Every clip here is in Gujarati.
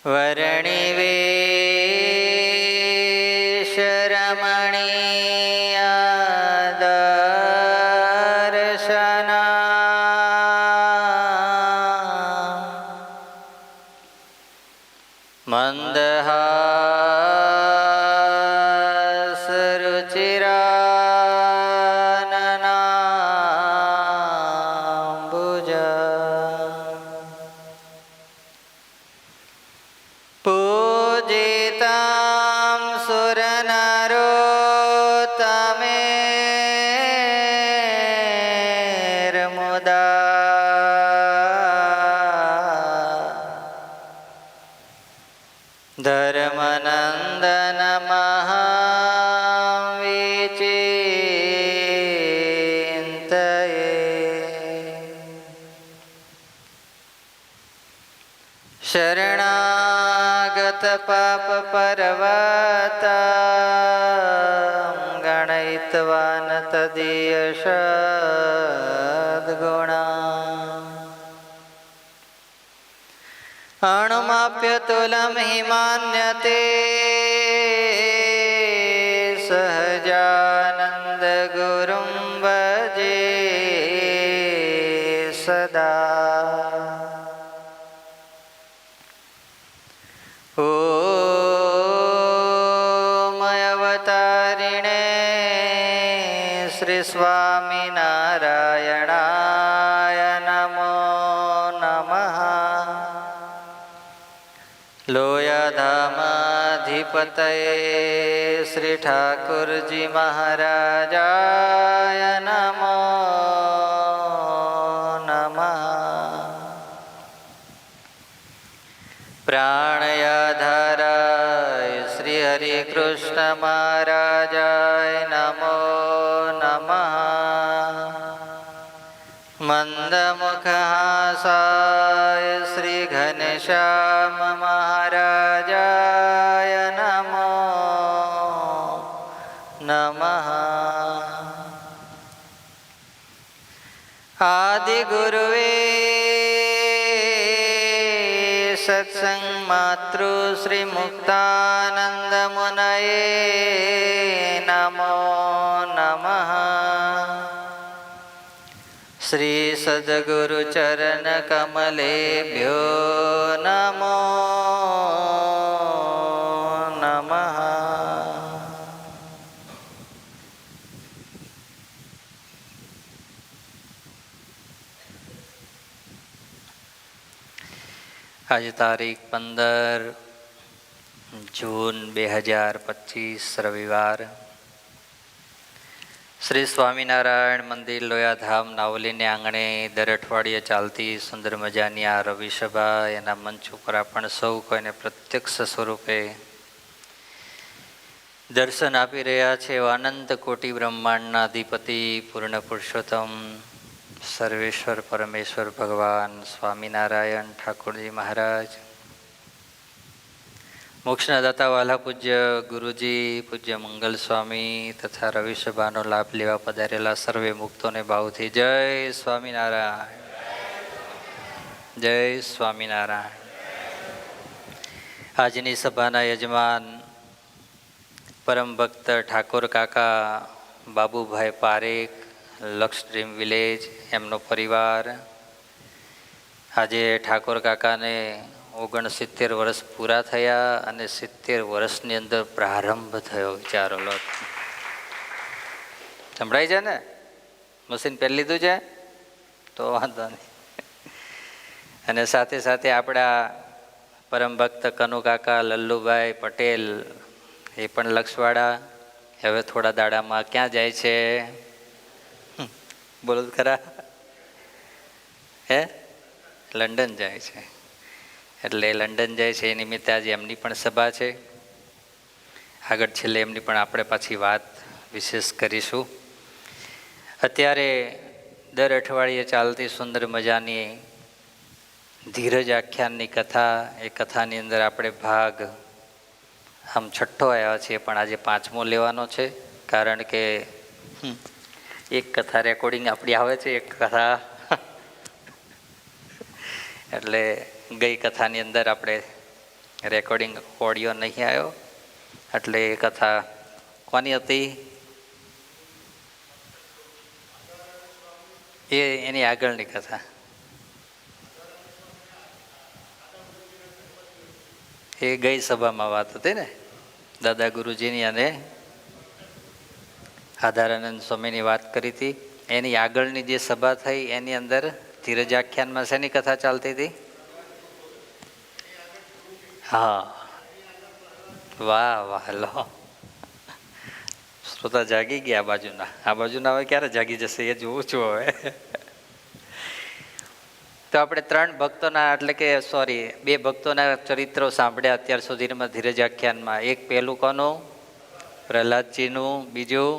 વર્ણિવેશરમણીય દર્શના ધર્મનંદન મહાવિચિંતયે શરણાગત પાપ પર્વત ગણયિત્વાન તદીય સદ્ગુણા અણમાપ્યતુલમ હિમાન્યતે સહજાનંદ ગુરુમ ભજે સદા ઓમ અવતારિણે શ્રી સ્વામિનારાયણાય નમો નમઃ લોયાધામાધિપતયે શ્રી ઠાકુરજી મહારાજાય નમો નમઃ પ્રાણયાધારાય શ્રી હરિકૃષ્ણ મહારાજાય નમો નમઃ મંદમુખહાસાય શ્રી ઘનશ્યામ મહારાજાય નમો નમઃ આદિગુરુવે સત્સંગ માતૃ શ્રી મુક્તાનંદ મુનયે નમો નમઃ શ્રી સદ્ગુરુ ચરણ કમલેભ્યો નમો નમઃ આજે તારીખ 15 જૂન 2025 રવિવાર શ્રી સ્વામિનારાયણ મંદિર લોયાધામ નાવલીને આંગણે દર અઠવાડિયે ચાલતી સુંદર મજાની આ રવિસભા એના મંચ ઉપર આપણે સૌ કોઈને પ્રત્યક્ષ સ્વરૂપે દર્શન આપી રહ્યા છે એવા અનંત કોટી બ્રહ્માંડના અધિપતિ પૂર્ણ પુરુષોત્તમ સર્વેશ્વર પરમેશ્વર ભગવાન સ્વામિનારાયણ ઠાકોરજી મહારાજ, મોક્ષના દાતા વાલા પૂજ્ય ગુરુજી પૂજ્ય મંગલ સ્વામી તથા રવિસભાનો લાભ લેવા પધારેલા સર્વે મુક્તોને ભાવથી જય સ્વામિનારાયણ, જય સ્વામિનારાયણ. આજની સભાના યજમાન પરમ ભક્ત ઠાકોર કાકા બાબુભાઈ પારેખ, લક્ષ ડ્રીમ વિલેજ, એમનો પરિવાર. આજે ઠાકોર કાકાને 69 વર્ષ પૂરા થયા અને 70 વર્ષની અંદર પ્રારંભ થયો. વિચારો લો, સંભળાય છે ને? મશીન પહેરી લીધું છે તો વાંધો નહીં. અને સાથે સાથે આપણા પરમ ભક્ત કનુ કાકા લલ્લુભાઈ પટેલ, એ પણ લક્ષવાળા. હવે થોડા દાડામાં ક્યાં જાય છે? બોલો ખરા? હે, લંડન જાય છે. એટલે લંડન જાય છે એ નિમિત્તે આજે એમની પણ સભા છે. આગળ છેલ્લે એમની પણ આપણે પાછી વાત વિશેષ કરીશું. અત્યારે દર અઠવાડિયે ચાલતી સુંદર મજાની ધીરજ આખ્યાનની કથા, એ કથાની અંદર આપણે ભાગ આમ છઠ્ઠો આવ્યા છીએ, પણ આજે 5મો લેવાનો છે. કારણ કે એક કથા રેકોર્ડિંગ આપણી આવે છે, એક કથા એટલે ગઈ કથાની અંદર આપણે રેકોર્ડિંગ ઓડિયો નહીં આવ્યો, એટલે એ કથા કોની હતી એ એની આગળની કથા. એ ગઈ સભામાં વાત હતી ને, દાદા ગુરુજીની અને આધારાનંદ સ્વામીની વાત કરી હતી. એની આગળની જે સભા થઈ એની અંદર ધીરજ આખ્યાનમાં શેની કથા ચાલતી હતી? હા, વાહ વાહ, લો શ્રોતા જાગી ગયા. આ બાજુના હવે ક્યારે જાગી જશે એ જોઉં છું હવે. તો આપણે 3 ભક્તોના એટલે કે 2 ભક્તોના ચરિત્રો સાંભળ્યા અત્યાર સુધીમાં ધીરજ આખ્યાનમાં. એક પહેલું કોનું? પ્રહલાદજીનું. બીજું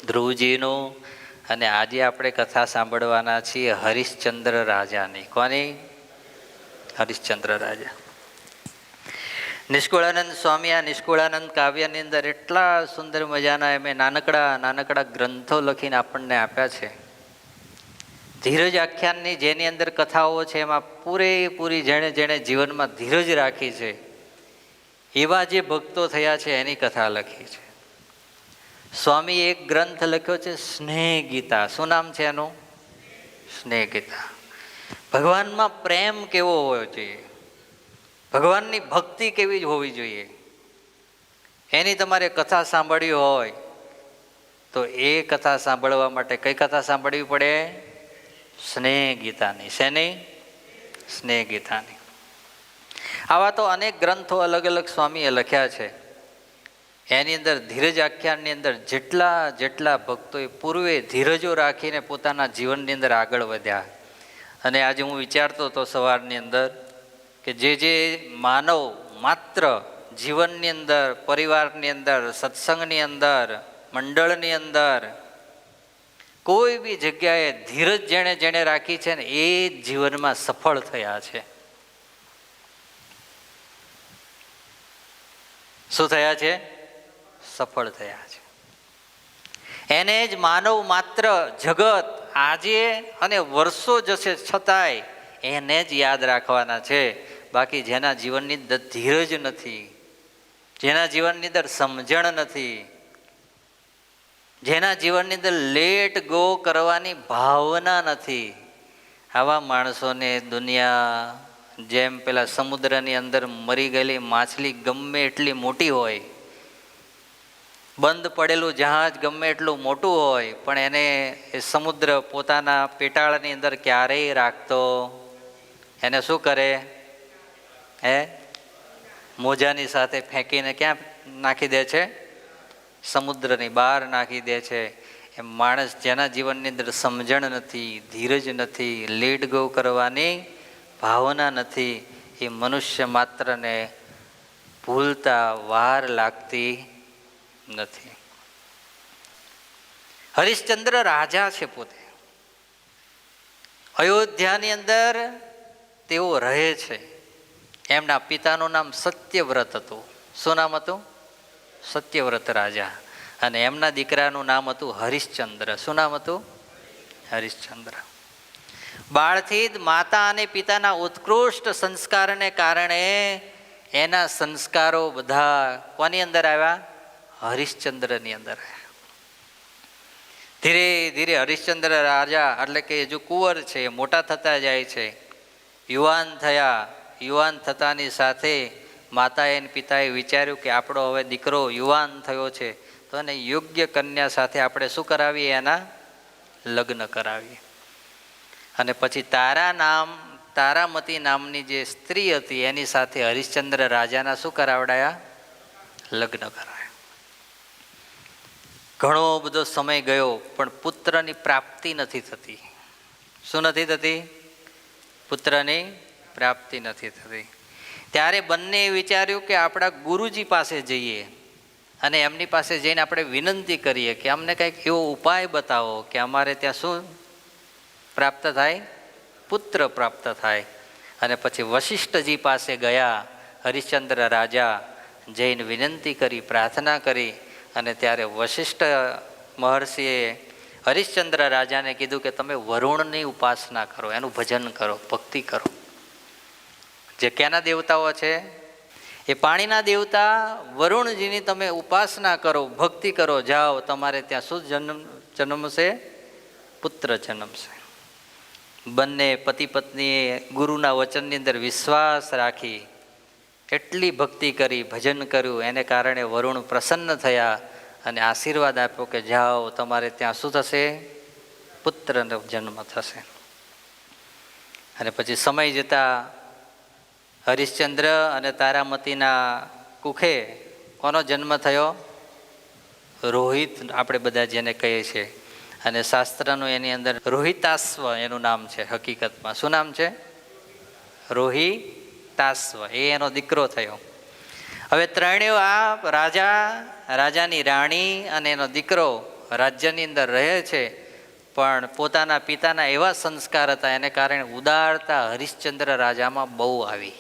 ધ્રુવજીનું. અને આજે આપણે કથા સાંભળવાના છીએ હરિશ્ચંદ્ર રાજાની. કોની? હરિશ્ચંદ્ર રાજા. નિષ્કુળાનંદ સ્વામી આ નિષ્કુળાનંદ કાવ્યની અંદર એટલા સુંદર મજાના એમ નાનકડા ગ્રંથો લખીને આપણને આપ્યા છે. ધીરજ આખ્યાનની જેની અંદર કથાઓ છે એમાં પૂરેપૂરી જેણે જીવનમાં ધીરજ રાખી છે એવા જે ભક્તો થયા છે એની કથા લખી છે. સ્વામી એક ગ્રંથ લખ્યો છે સ્નેહ ગીતા. શું નામ છે એનું? સ્નેહ ગીતા. ભગવાનમાં પ્રેમ કેવો હોવો જોઈએ, ભગવાનની ભક્તિ કેવી જ હોવી જોઈએ, એની તમારે કથા સાંભળવી હોય તો એ કથા સાંભળવા માટે કઈ કથા સાંભળવી પડે? સ્નેહ ગીતાની. શેની? સ્નેહ ગીતાની. આવા તો અનેક ગ્રંથો અલગ અલગ સ્વામીએ લખ્યા છે. એની અંદર ધીરજ આખ્યાનની અંદર જેટલા ભક્તોએ પૂર્વે ધીરજો રાખીને પોતાના જીવનની અંદર આગળ વધ્યા. અને આજે હું વિચારતો હતો સવારની અંદર કે જે માનવ માત્ર જીવનની અંદર, પરિવારની અંદર, સત્સંગની અંદર, મંડળની અંદર કોઈ બી જગ્યાએ ધીરજ જેણે રાખી છે ને એ જીવનમાં સફળ થયા છે. શું થયા છે? સફળ થયા છે. એને જ માનવ માત્ર જગત આજે અને વર્ષો જશે છતાંય એને જ યાદ રાખવાના છે. બાકી જેના જીવનની અંદર ધીરજ નથી, જેના જીવનની અંદર સમજણ નથી, જેના જીવનની અંદર લેટ ગો કરવાની ભાવના નથી, આવા માણસોને દુનિયા જેમ પેલા સમુદ્રની અંદર મરી ગયેલી માછલી ગમે એટલી મોટી હોય, બંધ પડેલું જહાજ ગમે એટલું મોટું હોય, પણ એને એ સમુદ્ર પોતાના પેટાળની અંદર ક્યારેય રાખતો. એને શું કરે? મોજાની સાથે ફેંકીને ક્યાં નાખી દે છે? સમુદ્રની બહાર નાખી દે છે. એમ માણસ જેના જીવનની અંદર સમજણ નથી, ધીરજ નથી, લેટ ગો કરવાની ભાવના નથી, એ મનુષ્ય માત્રને ભૂલતા વાર લાગતી નથી. હરિશ્ચંદ્ર રાજા છે પોતે. અયોધ્યાની અંદર તેઓ રહે છે. એમના પિતાનું નામ સત્યવ્રત હતું. શું નામ હતું? સત્યવ્રત રાજા. અને એમના દીકરાનું નામ હતું હરિશ્ચંદ્ર. શું નામ હતું? હરિશ્ચંદ્ર. બાળથી જ માતા અને પિતાના ઉત્કૃષ્ટ સંસ્કારને કારણે એના સંસ્કારો બધા કોની અંદર આવ્યા? હરિશ્ચંદ્રની અંદર આવ્યા. ધીરે ધીરે હરિશ્ચંદ્ર રાજા એટલે કે જો કુંવર છે મોટા થતા જાય છે, યુવાન થયા. યુવાન થતાની સાથે માતાએ અને પિતાએ વિચાર્યું કે આપણો હવે દીકરો યુવાન થયો છે તો એને યોગ્ય કન્યા સાથે આપણે શું કરાવીએ? એના લગ્ન કરાવીએ. અને પછી તારામતી નામની જે સ્ત્રી હતી એની સાથે હરિશ્ચંદ્ર રાજાના શું કરાવડાયા? લગ્ન કરાયા. ઘણો બધો સમય ગયો પણ પુત્રની પ્રાપ્તિ નથી થતી. શું નથી થતી? પુત્રની પ્રાપ્તિ નથી થતી. ત્યારે બંને વિચાર્યું કે આપણા ગુરુજી પાસે જઈએ અને એમની પાસે જઈને આપણે વિનંતી કરીએ કે અમને કંઈક એવો ઉપાય બતાવો કે અમારે ત્યાં શું પ્રાપ્ત થાય? પુત્ર પ્રાપ્ત થાય. અને પછી વશિષ્ઠજી પાસે ગયા હરિશ્ચંદ્ર રાજા, જઈને વિનંતી કરી, પ્રાર્થના કરી. અને ત્યારે વશિષ્ઠ મહર્ષિએ હરિશ્ચંદ્ર રાજાને કીધું કે તમે વરુણની ઉપાસના કરો, એનું ભજન કરો, ભક્તિ કરો. જે ક્યાંના દેવતાઓ છે? એ પાણીના દેવતા વરુણજીની તમે ઉપાસના કરો, ભક્તિ કરો, જાઓ, તમારે ત્યાં શું જન્મશે? પુત્ર જન્મશે. બંને પતિ પત્નીએ ગુરુના વચનની અંદર વિશ્વાસ રાખી એટલી ભક્તિ કરી, ભજન કર્યું, એને કારણે વરુણ પ્રસન્ન થયા અને આશીર્વાદ આપ્યો કે જાઓ, તમારે ત્યાં શું થશે? પુત્રનો જન્મ થશે. અને પછી સમય જતા હરિશ્ચંદ્ર અને તારામતીના કુખે કોનો જન્મ થયો? રોહિત આપણે બધા જેને કહીએ છીએ. અને શાસ્ત્રનું એની અંદર રોહિતાશ્વ એનું નામ છે. હકીકતમાં શું નામ છે? રોહિતાશ્વ. એ એનો દીકરો થયો. હવે ત્રણેય આ રાજાની રાણી અને એનો દીકરો રાજ્યની અંદર રહે છે, પણ પોતાના પિતાના એવા સંસ્કાર હતા, એને કારણે ઉદારતા હરિશ્ચંદ્ર રાજામાં બહુ આવી.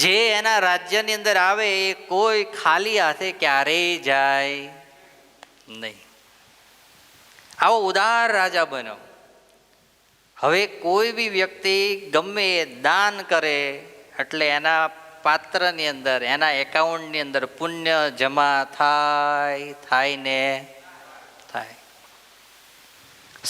જે એના રાજ્યની અંદર આવે એ કોઈ ખાલી હાથે ક્યારેય જાય નહીં. આવો ઉદાર રાજા બન્યો. હવે કોઈ બી વ્યક્તિ ગમે એ દાન કરે એટલે એના પાત્રની અંદર, એના એકાઉન્ટની અંદર પુણ્ય જમા થાય ને થાય.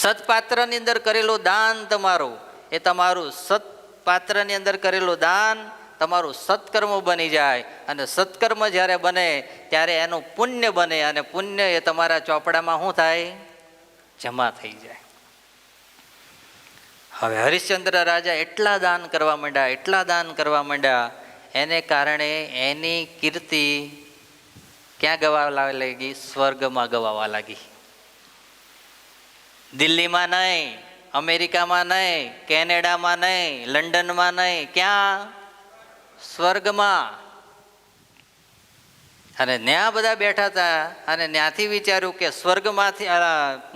સત્પાત્રની અંદર કરેલું દાન તમારું, એ તમારું સત્પાત્રની અંદર કરેલું દાન તમારું સત્કર્મ બની જાય. અને સત્કર્મ જ્યારે બને ત્યારે એનું પુણ્ય બને, અને પુણ્ય એ તમારા ચોપડામાં શું થાય? જમા થઈ જાય. હવે હરિશ્ચંદ્ર રાજા એટલા દાન કરવા માંડ્યા, એને કારણે એની કીર્તિ ક્યાં ગવાવા લાગી? સ્વર્ગમાં ગવાવા લાગી. દિલ્હીમાં નહીં, અમેરિકામાં નહીં, કેનેડામાં નહીં, લંડનમાં નહીં, ક્યાં? સ્વર્ગમાં. અને ત્યાં બધા બેઠા હતા અને ત્યાંથી વિચાર્યું કે સ્વર્ગમાંથી,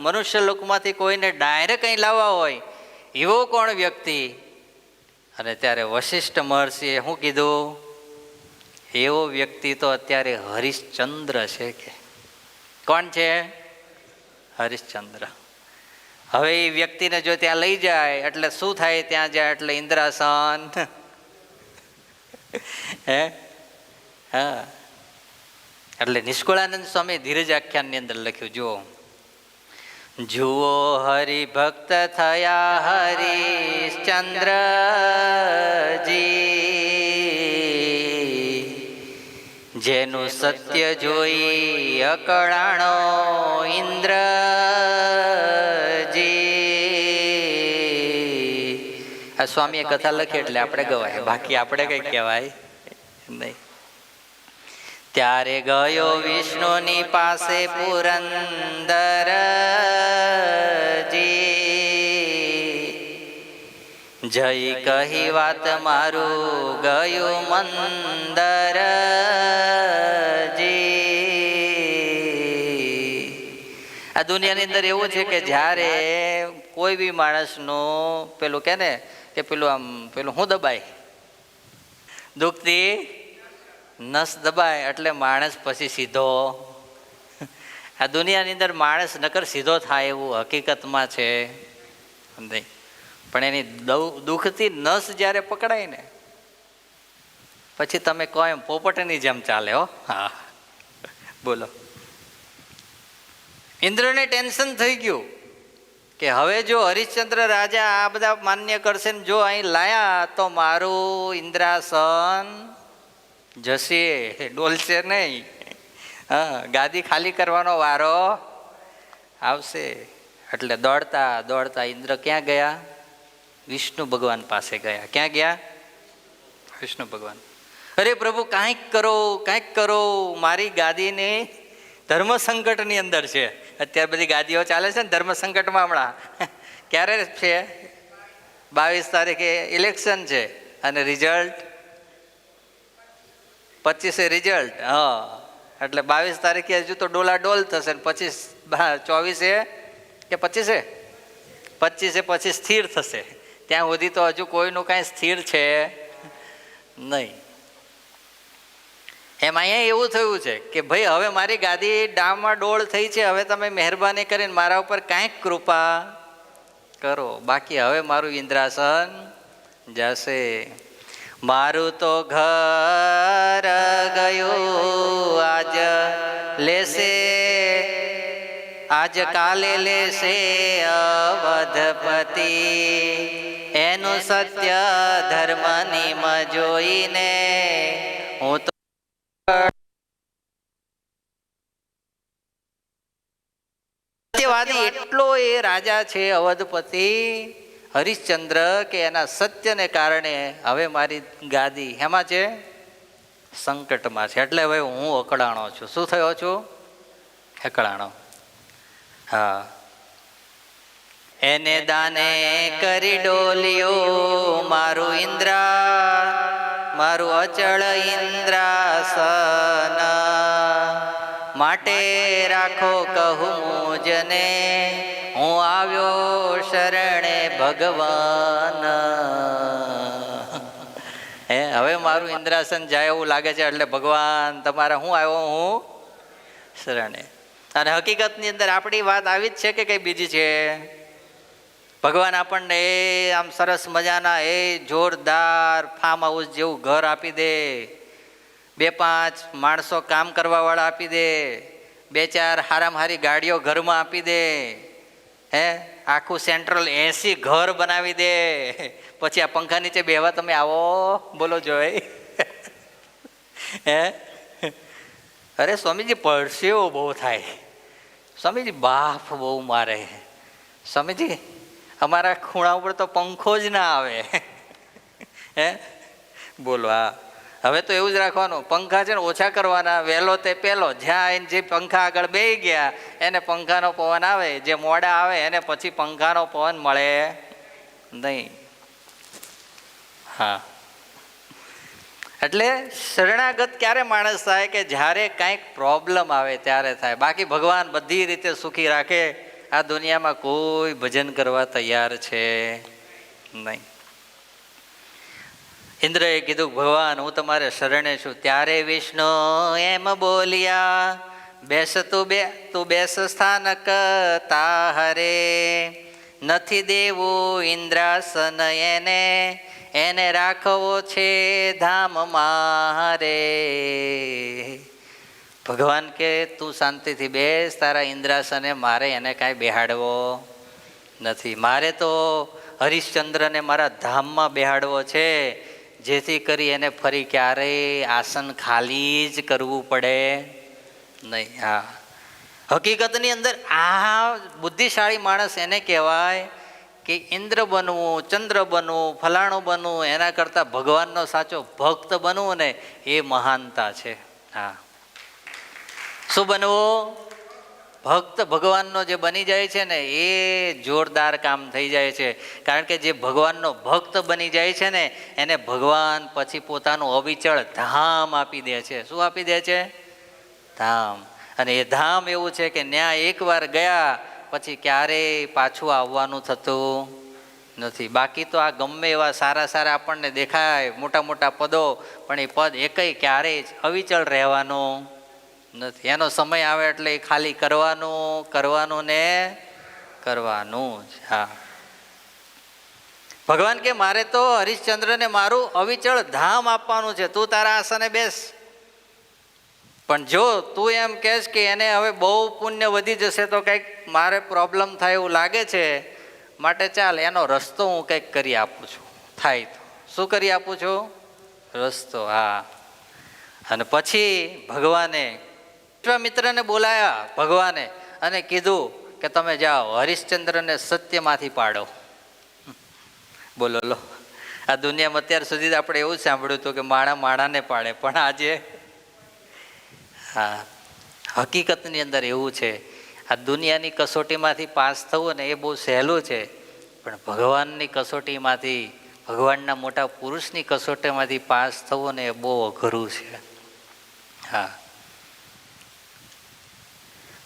મનુષ્ય લોકમાંથી કોઈને ડાયરેક્ટ અહીં લાવવા હોય એવો કોણ વ્યક્તિ? અને ત્યારે વશિષ્ઠ મહર્ષિએ શું કીધું? એવો વ્યક્તિ તો અત્યારે હરિશ્ચંદ્ર છે. કે કોણ છે? હરિશ્ચંદ્ર. હવે એ વ્યક્તિને જો ત્યાં લઈ જાય એટલે શું થાય? ત્યાં જાય એટલે ઇન્દ્રાસન. હે હા, એટલે નિષ્કુળાનંદ સ્વામી ધીરજ આખ્યાનની અંદર લખ્યું, જુઓ હરિભક્ત થયા હરિશ્ચંદ્રજી, જેનું સત્ય જોઈ અકળાણો ઇન્દ્રજી. આ સ્વામીએ કથા લખી એટલે આપણે ગવાય, બાકી આપણે કઈ કહેવાય નહીં. ત્યારે ગયો વિષ્ણુની પાસે પુરંદરજી, જઈ કહી વાત મારું ગયું મંદરજી. આ દુનિયાની અંદર એવું છે કે જ્યારે કોઈ બી માણસનું પેલું કે ને કે પેલું શું દબાય? દુખતી નસ દબાય એટલે માણસ પછી સીધો. આ દુનિયાની અંદર માણસ નકર સીધો થાય એવું હકીકતમાં છે નહીં, પણ એની દુખતી નસ જ્યારે પકડાય ને પછી તમે કહો એમ પોપટની જેમ ચાલે. હો હા, બોલો. ઇન્દ્રને ટેન્શન થઈ ગયું કે હવે જો હરિશ્ચંદ્ર રાજા આ બધા માન્ય કરશે ને જો અહીં લાયા તો મારું ઇન્દ્રાસન જશે, ડોલશે નહીં. હા, ગાદી ખાલી કરવાનો વારો આવશે. એટલે દોડતા દોડતા ઇન્દ્ર ક્યાં ગયા? વિષ્ણુ ભગવાન પાસે ગયા. ક્યાં ગયા? વિષ્ણુ ભગવાન. અરે પ્રભુ, કાંઈક કરો, મારી ગાદીને ધર્મ સંકટની અંદર છે. અત્યારે બધી ગાદીઓ ચાલે છે ને ધર્મ સંકટમાં. હમણાં ક્યારે છે? 22 તારીખે ઇલેક્શન છે અને રિઝલ્ટ 25 રિઝલ્ટ. હા, એટલે 22 તારીખે હજુ તો ડોલાડોલ થશે ને 24 કે 25 પછી સ્થિર થશે. ત્યાં સુધી તો હજુ કોઈનું કાંઈ સ્થિર છે નહીં. એમ અહીંયા એવું થયું છે કે ભાઈ હવે મારી ગાદી ડામાડોળ થઈ છે, હવે તમે મહેરબાની કરીને મારા ઉપર કાંઈક કૃપા કરો, બાકી હવે મારું ઇન્દ્રાસન જશે. મારું તો ઘર ગયું આજ લેશે, આજ કાલે લેશે અવધપતિ, એનું સત્ય ધર્મની મ જોઈને હું તો સત્યવાદી એટલો એ રાજા છે અવધપતિ હરિશ્ચંદ્ર કે એના સત્યને કારણે હવે મારી ગાદી એમાં છે, સંકટમાં છે. એટલે હવે હું અકળાણો છું. શું થયો છું? અકળાણો. હા. એને દાને કરી ડોલ્યો મારું ઇન્દ્રા, મારું અચળ ઇન્દ્રાસન, માટે રાખો કહું મુજને, હું આવ્યો શરણે ભગવાન. હવે મારું ઇન્દ્રાસન જાય એવું લાગે છે, એટલે ભગવાન તમારા હું આવ્યો, હું શરણે. અને હકીકતની અંદર આપણી વાત આવી જ છે કે કઈ બીજી છે? ભગવાન આપણને એ આમ સરસ મજાના એ જોરદાર ફાર્મ હાઉસ જેવું ઘર આપી દે, 2-5 માણસો કામ કરવાવાળા આપી દે, 2-4 હારામાં હારી ગાડીઓ ઘરમાં આપી દે, આખું સેન્ટ્રલ AC ઘર બનાવી દે. પછી આ પંખા નીચે બેહવા તમે આવો, બોલો જોઈ. અરે સ્વામીજી પરસેવો બહુ થાય, સ્વામીજી બાફ બહુ મારે, સ્વામીજી અમારા ખૂણા ઉપર તો પંખો જ ના આવે. બોલો. હા, હવે તો એવું જ રાખવાનું, પંખા છે ને ઓછા કરવાના, વહેલો તે પહેલો, જ્યાં જે પંખા આગળ બેસી ગયા એને પંખાનો પવન આવે, જે મોડા આવે એને પછી પંખાનો પવન મળે નહીં. હા, એટલે શરણાગત ક્યારે માણસ થાય કે જ્યારે કંઈક પ્રોબ્લેમ આવે ત્યારે થાય. બાકી ભગવાન બધી રીતે સુખી રાખે, આ દુનિયામાં કોઈ ભજન કરવા તૈયાર છે નહીં. ઇન્દ્રએ કીધું ભગવાન હું તમારે શરણે છું. ત્યારે વિષ્ણુ એમ બોલ્યા, બેસ તું બેસ સ્થાનક તાહરે, નથી દેવું ઇન્દ્રાસન એને, એને રાખવો છે ધામ મારે. ભગવાન કે તું શાંતિથી બેસ, તારા ઇન્દ્રાસને મારે એને કાંઈ બેહાડવો નથી. મારે તો હરિશ્ચંદ્રને મારા ધામમાં બેહાડવો છે, જેથી કરી એને ફરી ક્યારેય આસન ખાલી જ કરવું પડે નહીં. હા, હકીકતની અંદર આ બુદ્ધિશાળી માણસ એને કહેવાય કે ઇન્દ્ર બનવું, ચંદ્ર બનવું, ફલાણું બનવું એના કરતાં ભગવાનનો સાચો ભક્ત બનવું ને એ મહાનતા છે. હા, શું બનવું? ભક્ત ભગવાનનો જે બની જાય છે ને એ જોરદાર કામ થઈ જાય છે. કારણ કે જે ભગવાનનો ભક્ત બની જાય છે ને એને ભગવાન પછી પોતાનું અવિચળ ધામ આપી દે છે. શું આપી દે છે? ધામ. અને એ ધામ એવું છે કે ત્યાં એકવાર ગયા પછી ક્યારેય પાછું આવવાનું થતું નથી. બાકી તો આ ગમે એવા સારા સારા આપણને દેખાય, મોટા મોટા પદો, પણ એ પદ એકય ક્યારેય જ અવિચળ રહેવાનું નથી. એનો સમય આવે એટલે એ ખાલી કરવાનું ને કરવાનું જ. હા, ભગવાન કે મારે તો હરિશ્ચંદ્રને મારું અવિચળ ધામ આપવાનું છે, તું તારા આસને બેસ. પણ જો તું એમ કહેશ કે એને હવે બહુ પુણ્ય વધી જશે તો કંઈક મારે પ્રોબ્લેમ થાય એવું લાગે છે, માટે ચાલ એનો રસ્તો હું કંઈક કરી આપું છું. થાય તો શું કરી આપું છું? રસ્તો. હા, અને પછી ભગવાને વિશ્વામિત્રને બોલાયા ભગવાને અને કીધું કે તમે જાઓ હરિશ્ચંદ્રને સત્યમાંથી પાડો. બોલો લો, આ દુનિયામાં અત્યાર સુધી આપણે એવું સાંભળ્યું હતું કે માણા માણાને પાડે, પણ આજે હા હકીકતની અંદર એવું છે. આ દુનિયાની કસોટીમાંથી પાસ થવું ને એ બહુ સહેલું છે, પણ ભગવાનની કસોટીમાંથી, ભગવાનના મોટા પુરુષની કસોટીમાંથી પાસ થવું ને એ બહુ અઘરું છે. હા,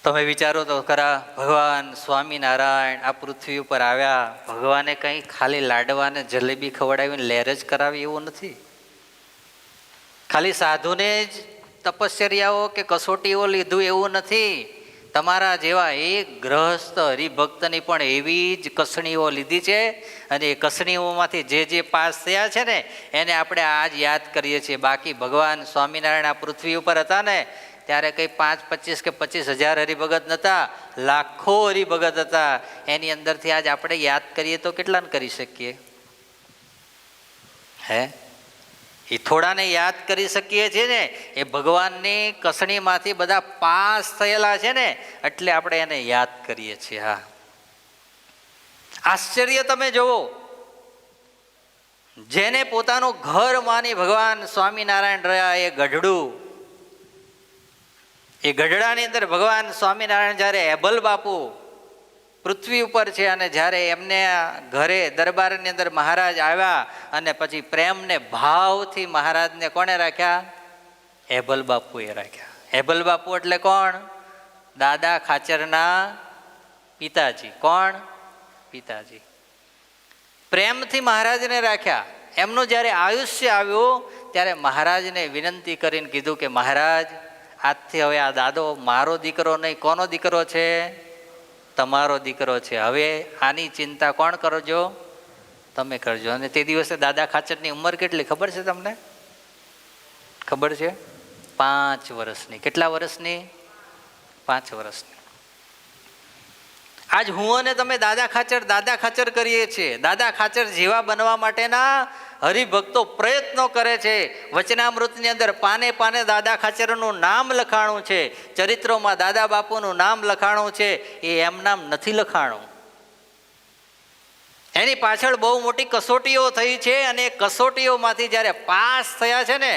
તમે વિચારો તો ખરા, ભગવાન સ્વામિનારાયણ આ પૃથ્વી ઉપર આવ્યા, ભગવાને કંઈ ખાલી લાડવાને જલેબી ખવડાવીને લહેર જ કરાવી એવું નથી. ખાલી સાધુને જ તપશ્ચર્યાઓ કે કસોટીઓ લીધું એવું નથી. તમારા જેવા એક ગ્રહસ્થ હરિભક્તની પણ એવી જ કસણીઓ લીધી છે, અને એ કસણીઓમાંથી જે પાસ થયા છે ને એને આપણે આજ યાદ કરીએ છીએ. બાકી ભગવાન સ્વામિનારાયણ આ પૃથ્વી ઉપર હતા ને ત્યારે કંઈ 5, 25 કે 25,000 હરિભગત નહોતા, લાખો હરિભગત હતા. એની અંદરથી આજ આપણે યાદ કરીએ તો કેટલાને કરી શકીએ? હે, એ થોડાને યાદ કરી શકીએ છીએ ને. એ ભગવાનની કસણીમાંથી બધા પાસ થયેલા છે ને એટલે આપણે એને યાદ કરીએ છીએ. હા, આશ્ચર્ય તમે જુઓ, જેને પોતાનું ઘર માની ભગવાન સ્વામિનારાયણ રહ્યા, એ ગઢડું, એ ગઢડાની અંદર ભગવાન સ્વામિનારાયણ જ્યારે એબલ બાપુ પૃથ્વી ઉપર છે, અને જ્યારે એમને ઘરે દરબારની અંદર મહારાજ આવ્યા અને પછી પ્રેમને ભાવથી મહારાજને કોણે રાખ્યા? એબલ બાપુએ રાખ્યા. એબલ બાપુ એટલે કોણ? દાદા ખાચરના પિતાજી. કોણ? પિતાજી. પ્રેમથી મહારાજને રાખ્યા. એમનું જ્યારે આયુષ્ય આવ્યું ત્યારે મહારાજને વિનંતી કરીને કીધું કે મહારાજ, આજથી હવે આ દાદો મારો દીકરો નહીં, કોનો દીકરો છે? તમારો દીકરો છે. હવે આની ચિંતા કોણ કરજો? તમે કરજો. અને તે દિવસે દાદા ખાચરની ઉંમર કેટલી ખબર છે તમને? ખબર છે? 5 વર્ષની. કેટલા વર્ષની? 5 વર્ષની. આજ હું અને તમે દાદા ખાચર કરીએ છીએ. દાદા ખાચર જેવા બનવા માટેના હરિભક્તો પ્રયત્નો કરે છે. વચનામૃતની અંદર પાને પાને દાદા ખાચરનું નામ લખાણું છે, ચરિત્રોમાં દાદા બાપુનું નામ લખાણું છે. એ એમ નામ નથી લખાણું, એની પાછળ બહુ મોટી કસોટીઓ થઈ છે. અને એ કસોટીઓમાંથી જ્યારે પાસ થયા છે ને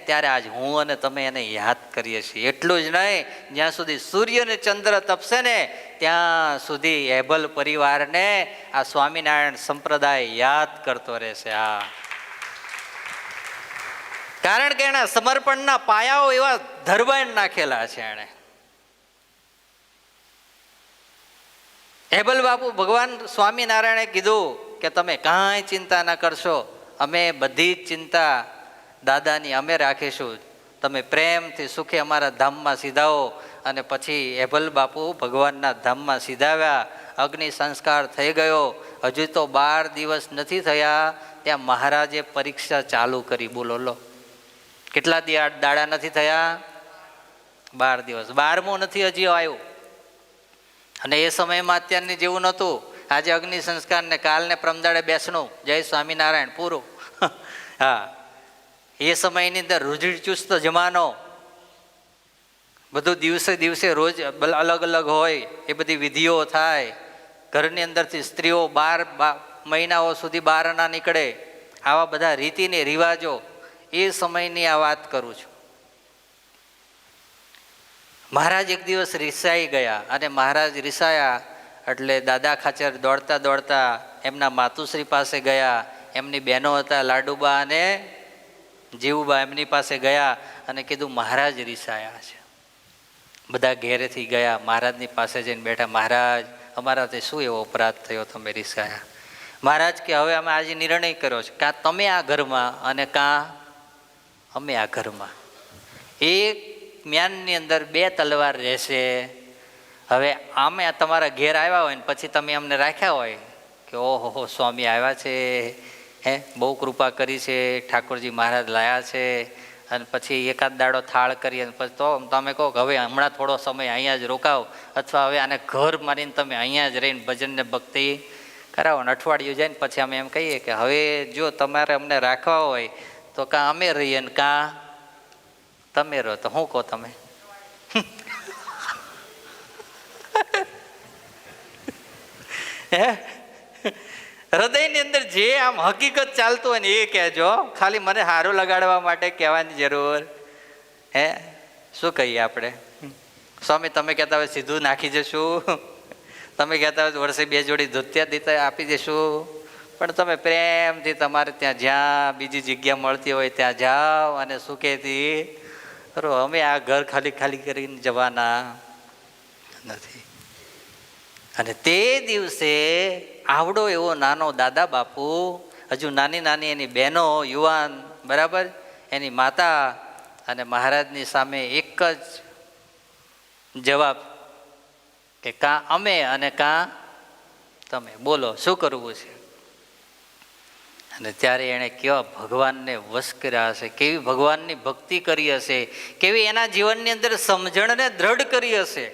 ત્યારે આજ હું અને તમે એને યાદ કરીએ છીએ. એટલું જ નહીં, જ્યાં સુધી સૂર્ય અને ચંદ્ર તપશે ને ત્યાં સુધી એબલ પરિવારને આ સ્વામિનારાયણ સંપ્રદાય યાદ કરતો રહેશે. હા, કારણ કે એના સમર્પણના પાયાઓ એવા ધરબાણ નાખેલા છે એણે. એબલ બાપુ ભગવાન સ્વામિનારાયણે કીધું કે તમે કાંઈ ચિંતા ના કરશો, અમે બધી જ ચિંતા દાદાની અમે રાખીશું, તમે પ્રેમથી સુખે અમારા ધામમાં સીધાઓ. અને પછી એબલ બાપુ ભગવાનના ધામમાં સીધાવ્યા. અગ્નિ સંસ્કાર થઈ ગયો. હજુ તો 12 દિવસ નથી થયા ત્યાં મહારાજે પરીક્ષા ચાલુ કરી. બોલો લો, કેટલા દાડા નથી થયા? 12 દિવસ. 12મો નથી હજી આવ્યું. અને એ સમયમાં અત્યારની જેવું નહોતું. આજે અગ્નિ સંસ્કાર ને કાલને પ્રમદાડે બેસણું, જય સ્વામિનારાયણ, પૂરું. હા, એ સમયની અંદર રૂઝી ચુસ્ત જમાનો, બધું દિવસે દિવસે રોજ અલગ અલગ હોય, એ બધી વિધિઓ થાય. ઘરની અંદરથી સ્ત્રીઓ 12 મહિનાઓ સુધી બહાર ના નીકળે. આવા બધા રીતિને રિવાજો, એ સમયની આ વાત કરું છું. મહારાજ એક દિવસ રિસાઈ ગયા, અને મહારાજ રિસાયા એટલે દાદા ખાચર દોડતા દોડતા એમના માતુશ્રી પાસે ગયા. એમની બહેનો હતા લાડુબા અને જીવુબા, એમની પાસે ગયા અને કીધું મહારાજ રિસાયા છે. બધા ઘેરેથી ગયા, મહારાજની પાસે જઈને બેઠા. મહારાજ, અમારાથી શું એવો અપરાધ થયો તમે રિસાયા? મહારાજ કે હવે અમે આજે નિર્ણય કર્યો છે, કાં તમે આ ઘરમાં અને કાં અમે આ ઘરમાં. એક મ્યાનની અંદર 2 તલવાર રહેશે. હવે અમે તમારા ઘેર આવ્યા હોય ને પછી તમે અમને રાખ્યા હોય કે ઓહો સ્વામી આવ્યા છે, બહુ કૃપા કરી છે, ઠાકોરજી મહારાજ લાયા છે, અને પછી એકાદ દાડો થાળ કરી અને પછી તો તમે કહો કે હવે હમણાં થોડો સમય અહીંયા જ રોકાવ, અથવા હવે આને ઘર મારીને તમે અહીંયા જ રહીને ભજનને ભક્તિ કરાવો. ને અઠવાડિયું જાય ને પછી અમે એમ કહીએ કે હવે જો તમારે અમને રાખવા હોય તો કાં અમે રહીએ ને કાં તમે રહો. તો શું કહો તમે? હૃદયની અંદર જે આમ હકીકત ચાલતું હોય ને એ કહેજો, ખાલી મને સારું લગાડવા માટે કહેવાની જરૂર શું કહીએ આપણે? સ્વામી તમે કહેતા હોય સીધું નાખી જશું, તમે કહેતા હોય વર્ષે 2 જોડી ધોતિયા દીતા આપી દેશું, પણ તમે પ્રેમથી તમારે ત્યાં જ્યાં બીજી જગ્યા મળતી હોય ત્યાં જાઓ અને સુખેથી કરો. અમે આ ઘર ખાલી ખાલી કરીને જવાના નથી. અને તે દિવસે આવડો એવો નાનો દાદા બાપુ, હજુ નાની નાની એની બહેનો, યુવાન, બરાબર, એની માતા, અને મહારાજની સામે એક જ જવાબ કે કાં અમે અને કાં તમે, બોલો શું કરવું છે? અને ત્યારે એણે કેવા ભગવાનને વશ કર્યા હશે, કેવી ભગવાનની ભક્તિ કરી હશે, કેવી એના જીવનની અંદર સમજણને દ્રઢ કરી હશે.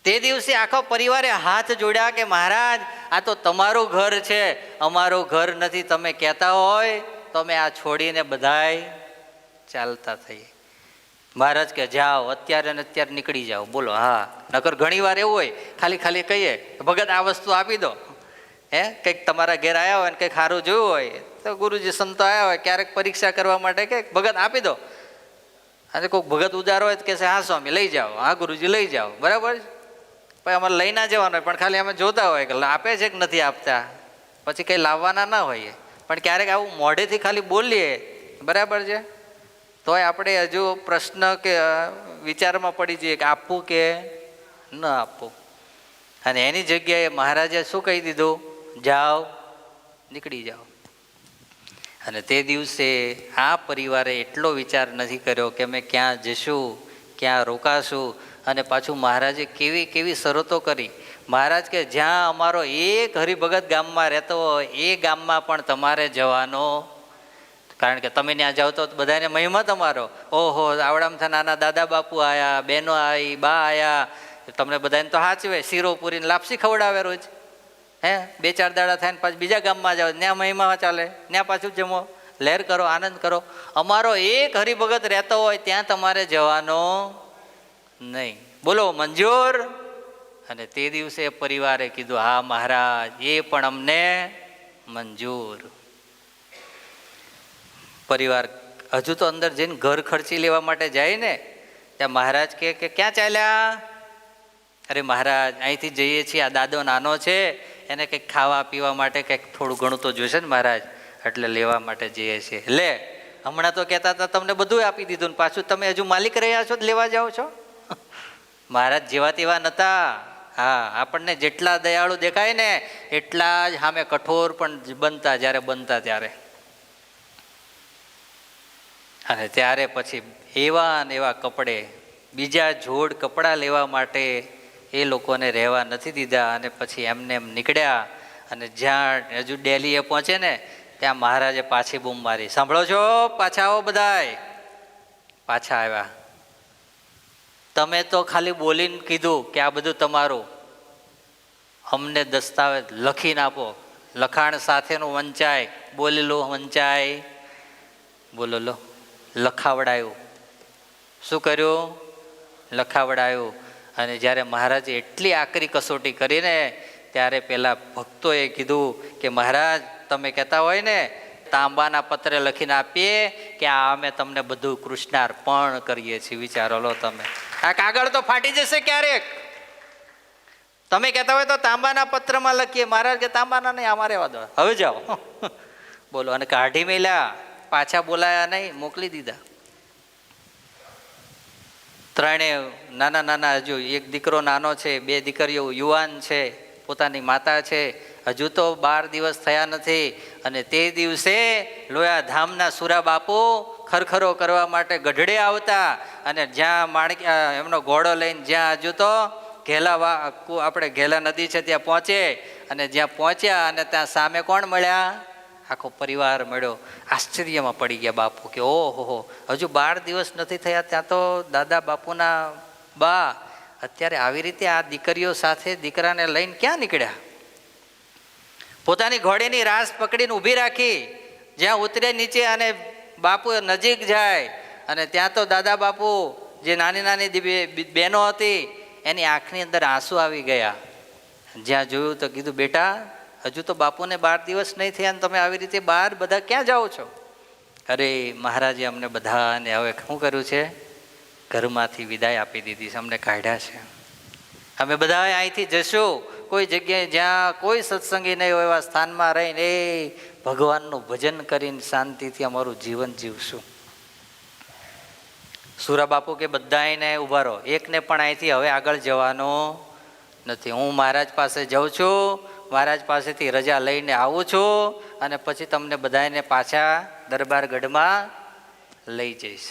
તે દિવસે આખો પરિવારે હાથ જોડ્યા કે મહારાજ આ તો તમારું ઘર છે, અમારું ઘર નથી. તમે કહેતા હોય તો અમે આ છોડીને બધાય ચાલતા થઈએ. મહારાજ કે જાઓ અત્યારે ને અત્યારે નીકળી જાઓ. બોલો હા, નકર ઘણી વાર એવું હોય ખાલી ખાલી કહીએ ભગત આ વસ્તુ આપી દો, કંઈક તમારા ઘેર આવ્યા હોય ને કંઈક સારું જોયું હોય તો ગુરુજી સંતો આવ્યા હોય ક્યારેક પરીક્ષા કરવા માટે કે ભગત આપી દો. અને કોઈક ભગત ઉદાર હોય કે હા સ્વામી લઈ જાઓ, હા ગુરુજી લઈ જાઓ, બરાબર. પછી અમારે લઈ ના જવાનું હોય, પણ ખાલી અમે જોતા હોય કે આપે છે કે નથી આપતા, પછી કંઈ લાવવાના ના હોઈએ. પણ ક્યારેક આવું મોઢેથી ખાલી બોલીએ, બરાબર છે, તોય આપણે હજુ પ્રશ્ન કે વિચારમાં પડી જઈએ કે આપવું કે ન આપવું. અને એની જગ્યાએ મહારાજે શું કહી દીધું? જાઓ, નીકળી જાઓ. અને તે દિવસે આ પરિવારે એટલો વિચાર નથી કર્યો કે અમે ક્યાં જશું, ક્યાં રોકાશું. અને પાછું મહારાજે કેવી કેવી શરતો કરી. મહારાજ કે જ્યાં અમારો એક હરિભગત ગામમાં રહેતો હોય એ ગામમાં પણ તમારે જવાનો, કારણ કે તમે ત્યાં જાઓ તો બધાને મહિમા તમારો. ઓહો, આવડામાં નાના દાદા બાપુ આવ્યા, બહેનો આવી, બા આવ્યા, તમને બધાને તો સાચવે, શીરો પૂરીને લાપસી ખવડાવે રોજ. 2-4 દાડા થાય ને પાછું બીજા ગામમાં જાઓ, ત્યાં મહિમા ચાલે, ત્યાં પાછું જમો, લહેર કરો, આનંદ કરો. અમારો એક હરિભગત રહેતો હોય ત્યાં તમારે જવાનો નહીં. બોલો મંજૂર? અને તે દિવસે પરિવારે કીધું હા મહારાજ, એ પણ અમને મંજૂર. પરિવાર હજુ તો અંદર જઈને ઘર ખર્ચી લેવા માટે જાય ને, ત્યાં મહારાજ કે ક્યાં ચાલ્યા? અરે મહારાજ અહીંથી જઈએ છીએ, આ દાદો નાનો છે, એને કંઈક ખાવા પીવા માટે કંઈક થોડું ઘણું તો જોઈશે ને મહારાજ, એટલે લેવા માટે જઈએ છીએ. લે, હમણાં તો કહેતા હતા તમને બધું આપી દીધું ને પાછું તમે હજુ માલિક રહ્યા છો, લેવા જાઓ છો. મહારાજ જેવા તેવા નહોતા. હા, આપણને જેટલા દયાળુ દેખાય ને એટલા જ સામે કઠોર પણ બનતા જ્યારે બનતા ત્યારે. અને ત્યારે પછી એવા ને એવા કપડે, બીજા જોડ કપડાં લેવા માટે એ લોકોને રહેવા નથી દીધા. અને પછી એમને એમ નીકળ્યા. અને જ્યાં હજુ દિલ્હીએ પહોંચે ને ત્યાં મહારાજે પાછી બૂમ મારી, સાંભળો છો, પાછા આવો બધાય. પાછા આવ્યા. તમે તો ખાલી બોલીને કીધું કે આ બધું તમારું, અમને દસ્તાવેજ લખીને આપો. લખાણ સાથેનું વંચાય, બોલેલું વંચાય. બોલો લો, લખાવડાયું. શું કર્યું? લખાવડાયું. અને જ્યારે મહારાજે એટલી આકરી કસોટી કરીને ત્યારે પેલા ભક્તોએ કીધું કે મહારાજ તમે કહેતા હોય ને તાંબાના પત્રે લખીને આપીએ કે આ અમે તમને બધું કૃષ્ણાર્પણ કરીએ છીએ. વિચારો લો તમે, આ કાગળ તો ફાટી જશે ક્યારેક. તમે કહેતા હોય તો તાંબાના પત્રમાં લખીએ. મહારાજ કે તાંબાના નહીં, અમારે એવા દો, હવે જાઓ. બોલો. અને કાઢી મેલ્યા, પાછા બોલાયા નહીં, મોકલી દીધા. ત્રણેય નાના નાના, હજુ એક દીકરો નાનો છે, 2 દીકરીઓ યુવાન છે, પોતાની માતા છે, હજુ તો 12 દિવસ થયા નથી. અને તે દિવસે લોયા ધામના સુરા બાપુ ખરખરો કરવા માટે ગઢડે આવતા. અને જ્યાં એમનો ઘોડો લઈને જ્યાં હજુ તો આપણે ઘેલા નદી છે ત્યાં પહોંચે. અને જ્યાં પહોંચ્યા અને ત્યાં સામે કોણ મળ્યા? આખો પરિવાર મળ્યો. આશ્ચર્યમાં પડી ગયા બાપુ કે ઓહો, હજુ 12 દિવસ નથી થયા ત્યાં તો દાદા બાપુના બા અત્યારે આવી રીતે આ દીકરીઓ સાથે દીકરાને લઈને ક્યાં નીકળ્યા? પોતાની ઘોડીની રાસ પકડીને ઊભી રાખી. જ્યાં ઉતરે નીચે અને બાપુ નજીક જાય અને ત્યાં તો દાદા બાપુ જે નાની નાની બહેનો હતી એની આંખની અંદર આંસુ આવી ગયા. જ્યાં જોયું તો કીધું બેટા હજુ તો બાપુને 12 દિવસ નહીં થયા અને તમે આવી રીતે બહાર બધા ક્યાં જાઓ છો? અરે મહારાજે અમને બધાને હવે શું કર્યું છે? ઘરમાંથી વિદાય આપી દીધી છે, અમને કાઢ્યા છે. અમે બધા અહીંથી જશું કોઈ જગ્યાએ જ્યાં કોઈ સત્સંગી નહીં હોય એવા સ્થાનમાં રહીને એ ભગવાનનું ભજન કરીને શાંતિથી અમારું જીવન જીવશું. સુરા બાપુ કે બધાને ઊભા રહો, એકને પણ અહીંથી હવે આગળ જવાનું નથી. હું મહારાજ પાસે જાઉં છું, મહારાજ પાસેથી રજા લઈને આવું છું અને પછી તમને બધાને પાછા દરબારગઢમાં લઈ જઈશ.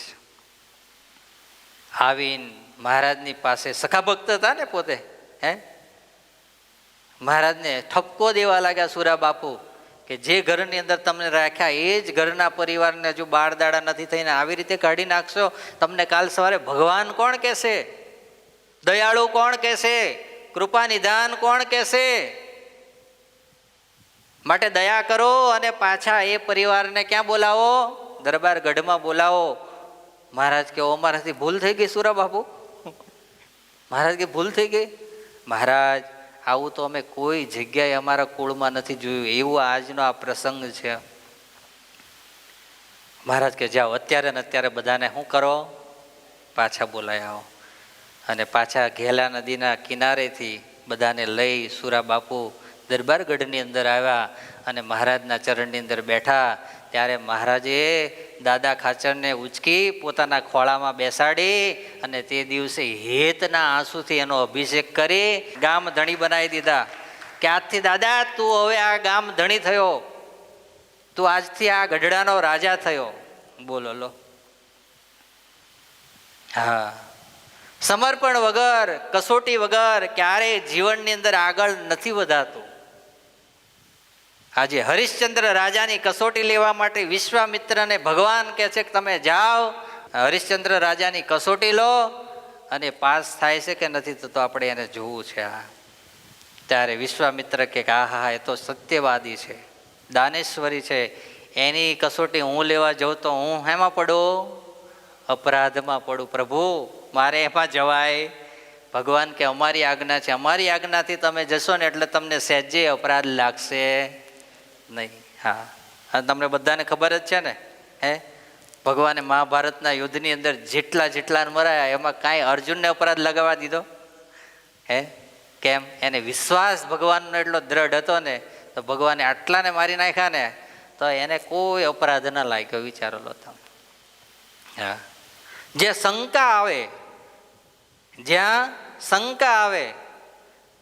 આવીને મહારાજની પાસે સખા ભક્ત હતા ને પોતે, હે, મહારાજને ઠપકો દેવા લાગ્યા સુરા બાપુ કે જે ઘરની અંદર તમને રાખ્યા એ જ ઘરના પરિવારને હજુ 12 દાડા નથી થઈને આવી રીતે કાઢી નાખશો, તમને કાલ સવારે ભગવાન કોણ કહેશે? દયાળુ કોણ કહેશે? કૃપા નિધાન કોણ કહેશે? માટે દયા કરો અને પાછા એ પરિવારને ક્યાં બોલાવો? દરબાર ગઢમાં બોલાવો. મહારાજ કે અમારાથી ભૂલ થઈ ગઈ સુરા બાપુ. મહારાજ કે ભૂલ થઈ ગઈ? મહારાજ આવું તો અમે કોઈ જગ્યાએ અમારા કુળમાં નથી જોયું, એવું આજનો આ પ્રસંગ છે. મહારાજ કે જાઓ અત્યારે ને અત્યારે બધાને શું કરો? પાછા બોલાય આવો. અને પાછા ઘેલા નદીના કિનારેથી બધાને લઈ સુરા બાપુ દરબારગઢની અંદર આવ્યા અને મહારાજના ચરણની અંદર બેઠા. ત્યારે મહારાજે દાદા ખાચરને ઉચકી પોતાના ખોળામાં બેસાડી અને તે દિવસે હેતના આંસુથી એનો અભિષેક કરી ગામ ધણી બનાવી દીધા કે આજથી દાદા તું હવે આ ગામ ધણી થયો, તું આજથી આ ગઢડાનો રાજા થયો. બોલો લો. હા, સમર્પણ વગર, કસોટી વગર ક્યારેય જીવનની અંદર આગળ નથી વધાતું. આજે હરિશ્ચંદ્ર રાજાની કસોટી લેવા માટે વિશ્વામિત્રને ભગવાન કહે છે કે તમે જાઓ, હરિશ્ચંદ્ર રાજાની કસોટી લો અને પાસ થાય છે કે નથી થતો આપણે એને જોવું છે. ત્યારે વિશ્વામિત્ર કે હા હા એ તો સત્યવાદી છે, દાનેશ્વરી છે, એની કસોટી હું લેવા જાઉં તો હું હેમાં પડું? અપરાધમાં પડું. પ્રભુ મારે એમાં જવાય? ભગવાન કે અમારી આજ્ઞા છે, અમારી આજ્ઞાથી તમે જશો ને એટલે તમને સહેજે અપરાધ લાગશે નહીં. હા, તમને બધાને ખબર જ છે ને, હે, ભગવાને મહાભારતના યુદ્ધની અંદર જેટલા મરાયા એમાં કાંઈ અર્જુનને અપરાધ લગાવવા દીધો? હે, કેમ? એને વિશ્વાસ ભગવાનનો એટલો દ્રઢ હતો ને, તો ભગવાને આટલાને મારી નાખ્યા ને તો એને કોઈ અપરાધ ના લાગ્યો. વિચારો લો તમે. હા, જે શંકા આવે, જ્યાં શંકા આવે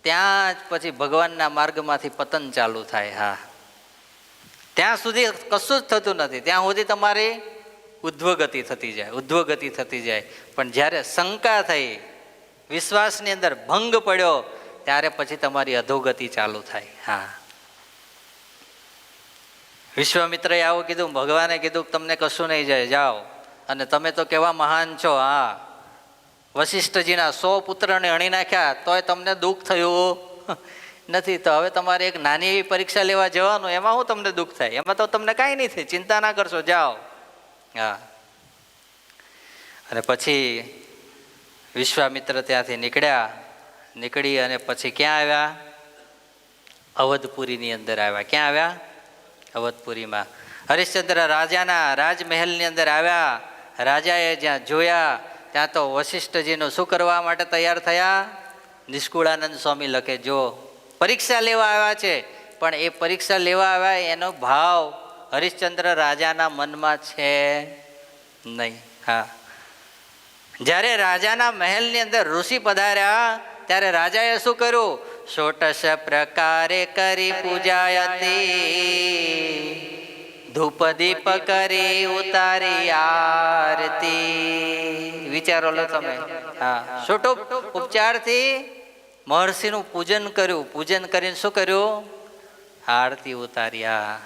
ત્યાં જ પછી ભગવાનના માર્ગમાંથી પતન ચાલુ થાય. હા, ત્યાં સુધી કશું જ થતું નથી, ત્યાં સુધી તમારી ઉધ્વગતિ થતી જાય. પણ જ્યારે શંકા થઈ, વિશ્વાસની અંદર ભંગ પડ્યો, ત્યારે પછી તમારી અધોગતિ ચાલુ થાય. હા, વિશ્વામિત્રએ આવું કીધું, ભગવાને કીધું તમને કશું નહીં જાય, જાઓ. અને તમે તો કેવા મહાન છો. હા, વશિષ્ઠજીના 100 પુત્રને હણી નાખ્યા તોય તમને દુઃખ થયું નથી. તો હવે તમારે એક નાની એવી પરીક્ષા લેવા જવાનું, એમાં શું તમને દુઃખ થાય? એમાં તો તમને કાંઈ નહીં થાય, ચિંતા ના કરશો, જાઓ. હા, અને પછી વિશ્વામિત્ર ત્યાંથી નીકળી અને પછી ક્યાં આવ્યા? અવધપુરીની અંદર આવ્યા. ક્યાં આવ્યા? અવધપુરીમાં. હરિશ્ચંદ્ર રાજાના રાજમહેલની અંદર આવ્યા. રાજાએ જ્યાં જોયા ત્યાં તો વશિષ્ઠજીનું શું કરવા માટે તૈયાર થયા? નિષ્કુળાનંદ સ્વામી લખે, જો પરીક્ષા લેવા આવ્યા છે, પણ એ પરીક્ષા લેવા આવ્યા એનો ભાવ હરિશ્ચંદ્ર રાજાના મનમાં છે નહીં. હા, જ્યારે રાજાના મહેલની અંદર ઋષિ પધાર્યા ત્યારે રાજાએ શું કર્યું? ષોડશ પ્રકારે કરી પૂજાયતી, ધૂપ દીપ કરી ઉતારી આરતી. વિચારો લો તમે. હા, ષોડશ ઉપચારથી મહર્ષિનું પૂજન કર્યું. પૂજન કરીને શું કર્યું? આરતી ઉતાર્યા.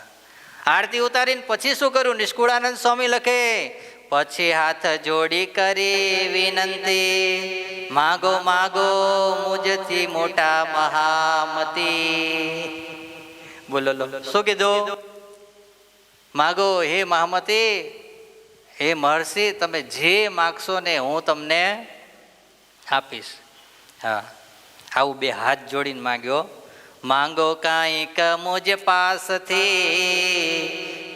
આરતી ઉતારીને પછી શું કર્યું? નિષ્કુળાનંદ સ્વામી લખે, પછી હાથ જોડી કરી વિનંતી, માગો માગો મુજથી મોટા મહામતી. બોલો લો, શું કીધું? માગો હે મહામતી, હે મહર્ષિ, તમે જે માગશો ને હું તમને આપીશ. હા, આવું 2 હાથ જોડીને માગ્યો. માંગો કાંઈક મુજ પાસથી,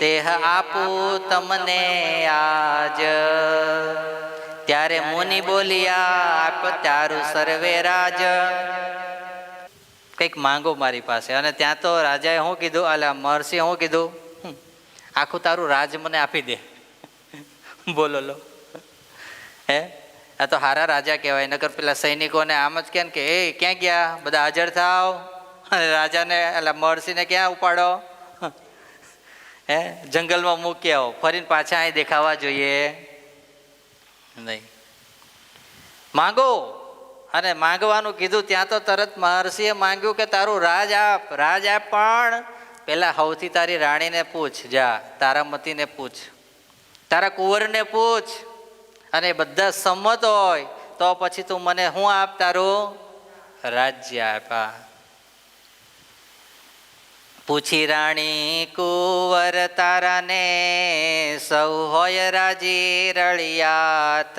તેહ આપું તમને આજ. ત્યારે મુનિ બોલ્યા, આપ તારું સર્વે રાજ. કંઈક માંગો મારી પાસે. અને ત્યાં તો રાજાએ શું કીધું? અલા મહર્ષિ શું કીધું? આખું તારું રાજ મને આપી દે. બોલો લો. હે, આ તો હારા રાજા કહેવાય. નકર પેલા સૈનિકોને આમ જ કે એ ક્યાં ગયા? બધા હાજર થાવ. અને રાજાને એટલે મહર્ષિને ક્યાં ઉપાડો? હે, જંગલમાં મૂકી આવો, ફરીને પાછા અહીં દેખાવા જોઈએ નહીં. માંગો. અને માંગવાનું કીધું ત્યાં તો તરત મહર્ષિએ માંગ્યું કે તારું રાજ આપ, રાજ આપ, પણ પેલા સૌથી તારી રાણીને પૂછ, જા તારામતીને પૂછ, તારા કુંવરને પૂછ, અને બધા સંમત હોય તો પછી તું મને હું આપ, તારું રાજ્ય આપા. પૂછી રાણી કુંવર તારાને સૌ હોય રાજી રળિયાત,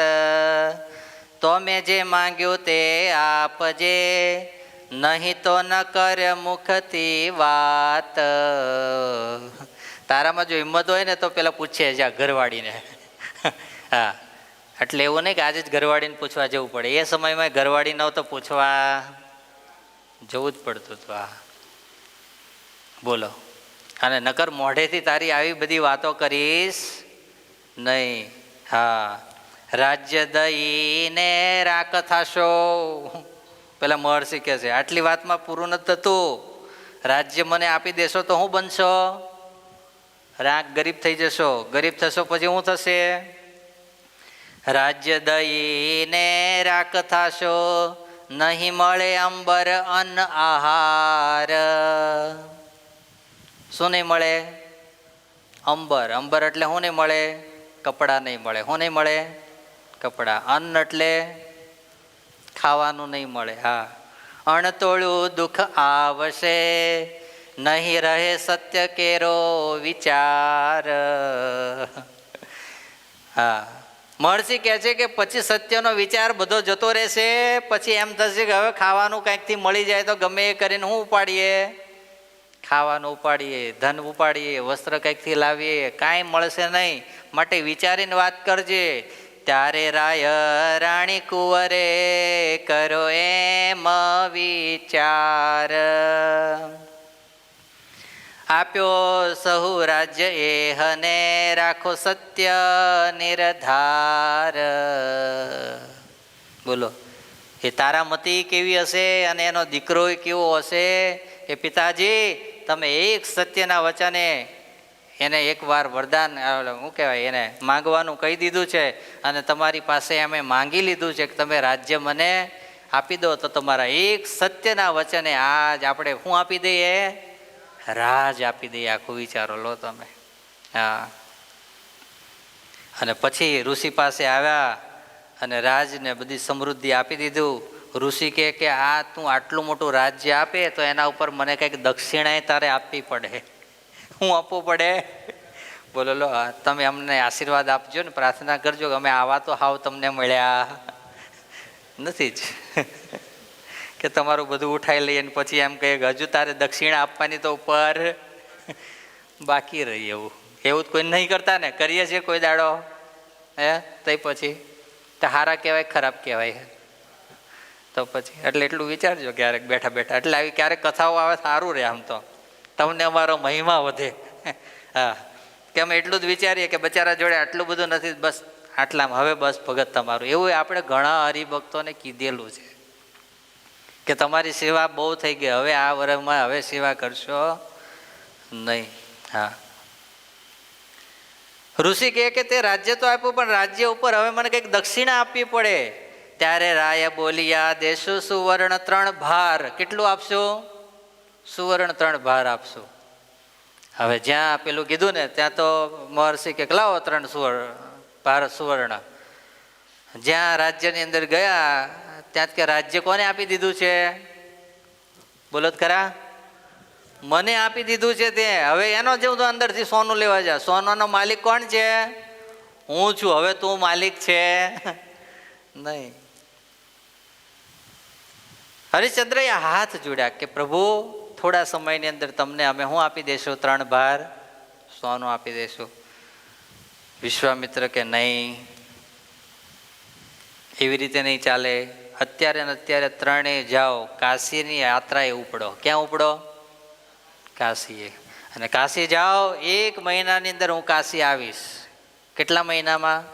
તો મેં જે માંગ્યું તે આપજે, નહીં તો ન કર મુખથી વાત. તારામાં જો હિંમત હોય ને તો પેલા પૂછે જા ઘરવાળીને. હા, એટલે એવું નહીં કે આજે જ ઘરવાળીને પૂછવા જવું પડે. એ સમયમાં ઘરવાળી ન તો પૂછવા જવું જ પડતું હતું. આ બોલો. અને નકર મોઢેથી તારી આવી બધી વાતો કરીશ નહીં. હા, રાજ્ય દઈને રાખ થાશો. પેલા મહર્ષિ કહે છે આટલી વાતમાં પૂરું નથી થતું. રાજ્ય મને આપી દેશો તો હું બનશો? રાખ ગરીબ થઈ જશો. ગરીબ થશો પછી શું થશે? રાજ્ય દઈને રાખ થાશો, નહીં મળે અંબર અન્ન આહાર. શું નહીં મળે? અંબર. અંબર એટલે શું નહીં મળે? કપડાં નહીં મળે. શું નહીં મળે? કપડાં. અન્ન એટલે ખાવાનું નહીં મળે. હા, અણતોળું દુઃખ આવશે, નહીં રહે સત્ય કેરો વિચાર. હા, મહર્ષિ કહે છે કે પછી સત્યનો વિચાર બધો જતો રહેશે. પછી એમ થશે કે હવે ખાવાનું કંઈકથી મળી જાય તો ગમે એ કરીને હું ઉપાડીએ, ખાવાનું ઉપાડીએ, ધન ઉપાડીએ, વસ્ત્ર કંઈકથી લાવીએ, કાંઈ મળશે નહીં. માટે વિચારીને વાત કરજે. ત્યારે રાય રાણી કુંવરે કરો એમ વિચાર, આપ્યો સહુ રાજ્ય એહને રાખો સત્ય નિર્ધાર. બોલો, એ તારામતી કેવી હશે અને એનો દીકરો કેવો હશે? એ પિતાજી, તમે એક સત્યના વચને એને એકવાર વરદાન શું કહેવાય એને માંગવાનું કહી દીધું છે, અને તમારી પાસે અમે માંગી લીધું છે કે તમે રાજ્ય મને આપી દો. તો તમારા એક સત્યના વચને આજ આપણે શું આપી દઈએ? રાજ આપી દઈએ. આખું વિચારો લો તમે. હા, અને પછી ઋષિ પાસે આવ્યા અને રાજને બધી સમૃદ્ધિ આપી દીધું. ઋષિ કહે કે આ તું આટલું મોટું રાજ્ય આપે તો એના ઉપર મને કંઈક દક્ષિણાએ તારે આપવી પડે. શું આપવું પડે? બોલો લો, તમે અમને આશીર્વાદ આપજો ને, પ્રાર્થના કરજો કે અમે આવા તો હાવ તમને મળ્યા નથી જ કે તમારું બધું ઉઠાઈ લઈએ ને પછી એમ કહીએ કે હજુ તારે દક્ષિણા આપવાની તો ઉપર બાકી રહી. એવું એવું કોઈ નહીં કરતા ને? કરીએ છીએ કોઈ દાડો? હે, તો પછી તો સારા કહેવાય ખરાબ કહેવાય? તો પછી એટલે એટલું વિચારજો ક્યારેક બેઠા બેઠા. એટલે આવી ક્યારેક કથાઓ આવે સારું રહે. આમ તો તમને અમારો મહિમા વધે. હા, કે અમે એટલું જ વિચારીએ કે બચારા જોડે આટલું બધું નથી, બસ આટલામાં હવે બસ ભગત તમારું. એવું આપણે ઘણા હરિભક્તોને કીધેલું છે કે તમારી સેવા બહુ થઈ ગઈ, હવે આ વર્ષમાં હવે સેવા કરશો નહીં. હા, ઋષિ કહે કે તે રાજ્ય તો આપ્યું, પણ રાજ્ય ઉપર હવે મને કંઈક દક્ષિણા આપવી પડે. ત્યારે રાય બોલ્યા, દેશું સુવર્ણ 3 ભાર. કેટલું આપશું? સુવર્ણ 3 ભાર આપશું. હવે જ્યાં પેલું કીધું ને ત્યાં તો મહર્ષિ કે લાવો 3 ભાર સુવર્ણ. જ્યાં રાજ્યની અંદર ગયા ત્યાં કે રાજ્ય કોને આપી દીધું છે? બોલો જ ખરા. મને આપી દીધું છે તે. હવે એનો જેવું તો અંદરથી સોનું લેવા જા. સોનાનો માલિક કોણ છે? હું છું. હવે તું માલિક છે નહીં. હરિશ્ચંદ્રએ હાથ જોડ્યા કે પ્રભુ, થોડા સમયની અંદર તમને અમે શું આપી દઈશું? 3 ભાર સોનું આપી દઈશું. વિશ્વામિત્ર કે નહીં, એવી રીતે નહીં ચાલે. અત્યારે ને અત્યારે 3 જાઓ, કાશીની યાત્રાએ ઉપડો. ક્યાં ઉપડો? કાશીએ. અને કાશી જાઓ, 1 મહિનાની અંદર હું કાશી આવીશ. કેટલા મહિનામાં?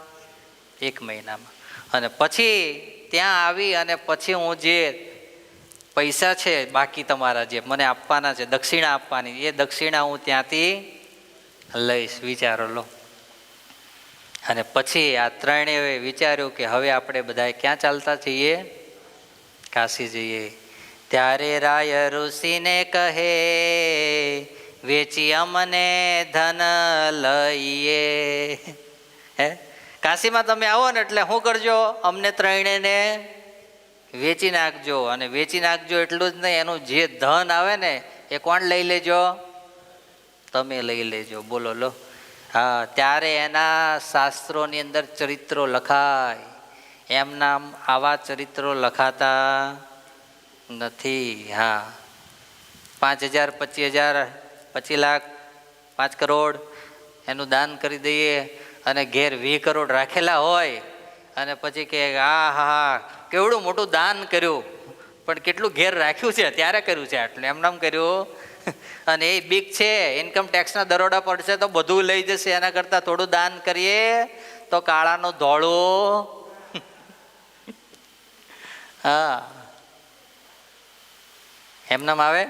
1 મહિનામાં. અને પછી ત્યાં આવી અને પછી હું જે પૈસા છે બાકી તમારા જે મને આપવાના છે, દક્ષિણા આપવાની, એ દક્ષિણા હું ત્યાંથી લઈશ. વિચારો લો. અને પછી આ ત્રણેય વિચાર્યું કે હવે આપણે બધા ક્યાં ચાલતા છીએ? કાશી જઈએ. ત્યારે રાય ઋષિને કહે, વેચી અમને ધન લઈએ. હે, કાશીમાં તમે આવો ને એટલે શું કરજો? અમને ત્રણેયને વેચી નાખજો. અને વેચી નાખજો એટલું જ નહીં, એનું જે ધન આવે ને એ કોણ લઈ લેજો? તમે લઈ લેજો. બોલો લો. હા, ત્યારે એના શાસ્ત્રોની અંદર ચરિત્રો લખાય. એમના આવા ચરિત્રો લખાતા નથી. હા, 5,000, 25,000, 25 લાખ, 5 કરોડ એનું દાન કરી દઈએ અને ઘેર 20 કરોડ રાખેલા હોય અને પછી કે હા હા કેવડું મોટું દાન કર્યું, પણ કેટલું ઘેર રાખ્યું છે ત્યારે કર્યું છે આટલું, એમ નામ કર્યું. અને એ બીક છે ઇન્કમ ટેક્સના દરોડા પડશે તો બધું લઈ જશે, એના કરતાં થોડું દાન કરીએ તો કાળાનું ધોળું. હા, એમનામ આવે.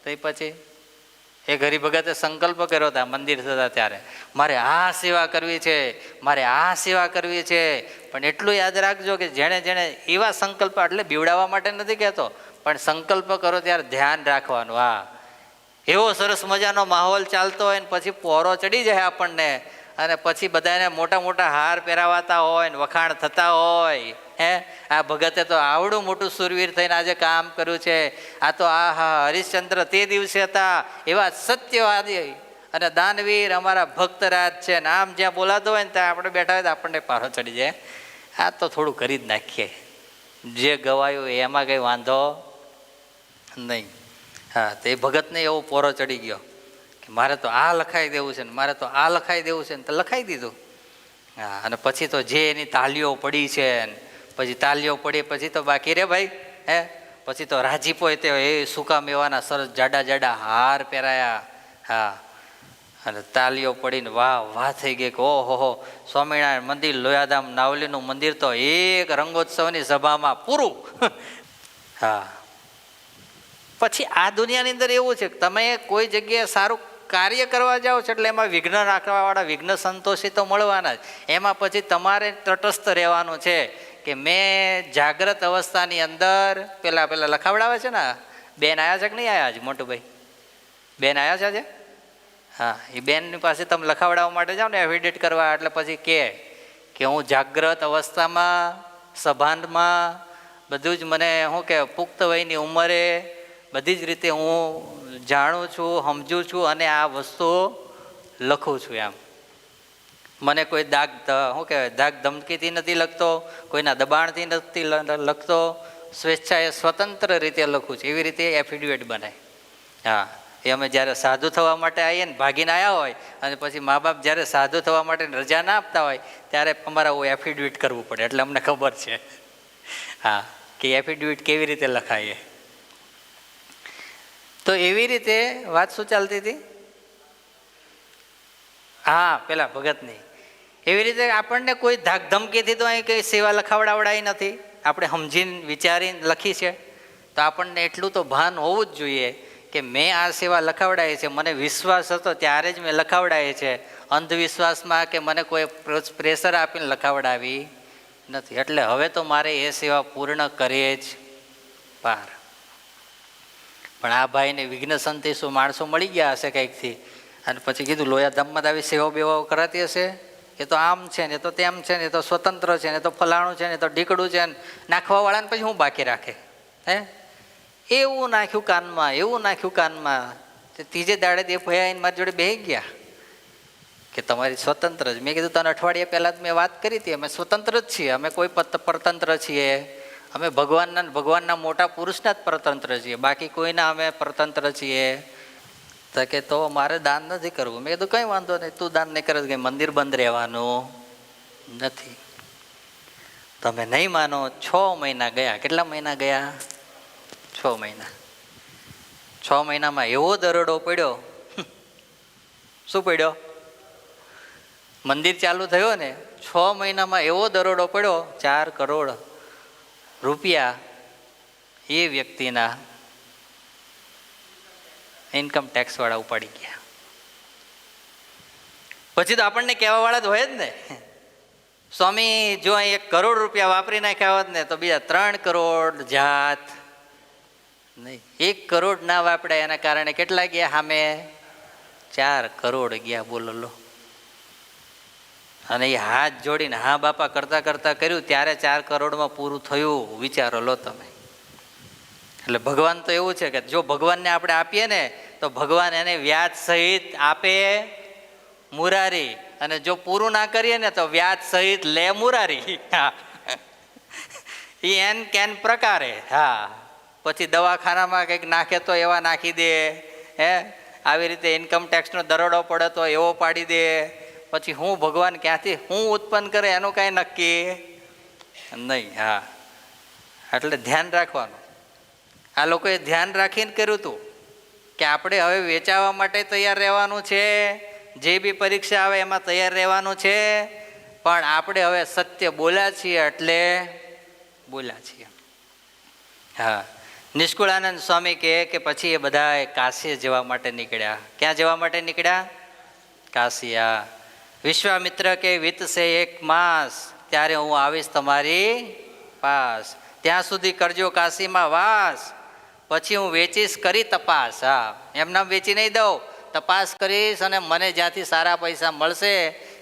તો પછી એ હરિભગતે સંકલ્પ કર્યો હતા મંદિર થતા ત્યારે, મારે આ સેવા કરવી છે, મારે આ સેવા કરવી છે. પણ એટલું યાદ રાખજો કે જેણે જેણે એવા સંકલ્પ, એટલે બીવડાવવા માટે નથી કહેતો, પણ સંકલ્પ કરો ત્યારે ધ્યાન રાખવાનું. હા, એવો સરસ મજાનો માહોલ ચાલતો હોય ને પછી પોરો ચડી જાય આપણને, અને પછી બધાને મોટા મોટા હાર પહેરાવાતા હોય ને વખાણ થતા હોય. હે, આ ભગતે તો આવડું મોટું સુરવીર થઈને આજે કામ કર્યું છે. આ તો આ હા હરિશ્ચંદ્ર તે દિવસે હતા એવા સત્યવાદી અને દાનવીર અમારા ભક્તરાજ છે. ને આમ જ્યાં બોલાતો હોય ને ત્યાં આપણે બેઠા હોય તો આપણને પારો ચડી જાય. આ તો થોડું કરી જ નાખીએ, જે ગવાયું એમાં કંઈ વાંધો નહીં. હા, તો એ ભગતને એવો પોરો ચડી ગયો કે મારે તો આ લખાઈ દેવું છે ને મારે તો આ લખાઈ દેવું છે ને, તો લખાઈ દીધું. હા, અને પછી તો જે એની તાલીઓ પડી છે ને, પછી તાલીઓ પડી પછી તો બાકી રે ભાઈ. હે, પછી તો રાજીપો તે એ સૂકા મેવાના સરસ જાડા જાડા હાર પહેરાયા. હા, અને તાલીઓ પડીને વાહ વાહ થઈ ગઈ કે ઓહો, સ્વામિનારાયણ મંદિર, લોયાધામ નાવલીનું મંદિર તો એક રંગોત્સવની સભામાં પૂરું. હા, પછી આ દુનિયાની અંદર એવું છે કે તમે કોઈ જગ્યાએ સારું કાર્ય કરવા જાઓ છો એટલે એમાં વિઘ્ન રાખવાવાળા વિઘ્ન સંતોષી તો મળવાના જ. એમાં પછી તમારે તટસ્થ રહેવાનું છે કે મેં જાગ્રત અવસ્થાની અંદર પેલા લખાવડાવે છે ને, બેન આવ્યા છે કે નહીં આવ્યા? આજે મોટુભાઈ બેન આવ્યા છે આજે? હા, એ બેનની પાસે તમે લખાવડાવવા માટે જાઓ ને એફિડેવિટ કરવા, એટલે પછી કે હું જાગ્રત અવસ્થામાં સભાનમાં બધું જ મને શું કે પુખ્ત વયની ઉંમરે બધી જ રીતે હું જાણું છું, સમજું છું અને આ વસ્તુઓ લખું છું. એમ મને કોઈ શું કહેવાય દાગ ધમકીથી નથી લખતો, કોઈના દબાણથી નથી લખતો, સ્વેચ્છાએ સ્વતંત્ર રીતે લખું છું. એવી રીતે એફિડેવિટ બનાય. હા, એ અમે જ્યારે સાધુ થવા માટે આવીએ ને ભાગીને આવ્યા હોય અને પછી મા બાપ જ્યારે સાધુ થવા માટે રજા ના આપતા હોય ત્યારે અમારે એફિડેવિટ કરવું પડે, એટલે અમને ખબર છે. હા, કે એફિડેવિટ કેવી રીતે લખાય. તો એવી રીતે વાત શું ચાલતી હતી? હા, પેલા ભગતની એવી રીતે આપણને કોઈ ધાક ધમકીથી તો અહીં કંઈ સેવા લખાવડાવડાઈ નથી, આપણે સમજીને વિચારીને લખી છે. તો આપણને એટલું તો ભાન હોવું જ જોઈએ કે મેં આ સેવા લખાવડાવી છે, મને વિશ્વાસ હતો ત્યારે જ મેં લખાવડાવી છે. અંધવિશ્વાસમાં કે મને કોઈ પ્રેશર આપીને લખાવડાવી નથી. એટલે હવે તો મારે એ સેવા પૂર્ણ કરીએ જ પાર. પણ આ ભાઈને વિઘ્ન સંતેશો માણસો મળી ગયા હશે કંઈકથી, અને પછી કીધું લોયાધામમાં આવી સેવા બેવાઓ કરાતી હશે, એ તો આમ છે ને, એ તો તેમ છે ને, એ તો સ્વતંત્ર છે ને, એ તો ફલાણું છે ને, એ તો ઢીકડું છે ને, નાખવાવાળાને પછી હું બાકી રાખે. હે, એવું નાખ્યું કાનમાં, એવું નાખ્યું કાનમાં. ત્રીજે દાડે તે ભયા આવીને મારી જોડે બેસી ગયા કે તમારી સ્વતંત્ર જ. મેં કીધું તને અઠવાડિયા પહેલાં જ મેં વાત કરી હતી, અમે સ્વતંત્ર જ છીએ, અમે કોઈ પરતંત્ર છીએ, અમે ભગવાનના મોટા પુરુષના જ પરતંત્ર છીએ, બાકી કોઈના અમે પરતંત્ર છીએ. તો કે તો મારે દાન નથી કરવું. મેં કીધું કંઈ વાંધો નહીં, તું દાન નહીં કરે કંઈ મંદિર બંધ રહેવાનું નથી. તમે નહીં માનો, 6 મહિના ગયા. કેટલા મહિના ગયા? 6 મહિના. 6 મહિનામાં એવો દરોડો પડ્યો. શું પડ્યો? મંદિર ચાલુ થયો ને 6 મહિનામાં એવો દરોડો પડ્યો, 4 કરોડ રૂપિયા એ વ્યક્તિના ઇન્કમ ટેક્સ વાળા ઉપાડી ગયા. પછી તો આપણને કહેવા વાળા જ હોય જ ને, સ્વામી જો અહીં 1 કરોડ રૂપિયા વાપરી નાખ્યા હોત ને તો બીજા 3 કરોડ જાત નહીં. 1 કરોડ ના વાપર્યા એના કારણે કેટલા ગયા? સામે 4 કરોડ ગયા. બોલો લો. અને એ હાથ જોડીને હા બાપા કરતા કરતા કર્યું ત્યારે 4 કરોડમાં પૂરું થયું. વિચારો લો તમે. એટલે ભગવાન તો એવું છે કે જો ભગવાનને આપણે આપીએ ને તો ભગવાન એને વ્યાજ સહિત આપે મુરારી, અને જો પૂરું ના કરીએ ને તો વ્યાજ સહિત લે મુરારી. એ એન કેન પ્રકારે. હા, પછી દવાખાનામાં કંઈક નાખે તો એવા નાખી દે, હે આવી રીતે ઇન્કમ ટેક્સનો દરોડો પડે તો એવો પાડી દે. પછી હું ભગવાન ક્યાંથી હું ઉત્પન્ન કરે એનું કાંઈ નક્કી નહીં. હા, એટલે ધ્યાન રાખવાનું. આ લોકોએ ધ્યાન રાખીને કર્યું હતું કે આપણે હવે વેચાવા માટે તૈયાર રહેવાનું છે, જે બી પરીક્ષા આવે એમાં તૈયાર રહેવાનું છે, પણ આપણે હવે સત્ય બોલ્યા છીએ એટલે બોલ્યા છીએ. હા, નિષ્કુળાનંદ સ્વામી કહે કે પછી એ બધા કાશી જવા માટે નીકળ્યા. ક્યાં જવા માટે નીકળ્યા? કાશી. વિશ્વામિત્ર કે વીતશે 1 માસ ત્યારે હું આવીશ તમારી પાસ, ત્યાં સુધી કરજો કાશીમાં વાસ, પછી હું વેચીશ કરી તપાસ. હા, એમના વેચી નહીં દઉં, તપાસ કરીશ અને મને જ્યાંથી સારા પૈસા મળશે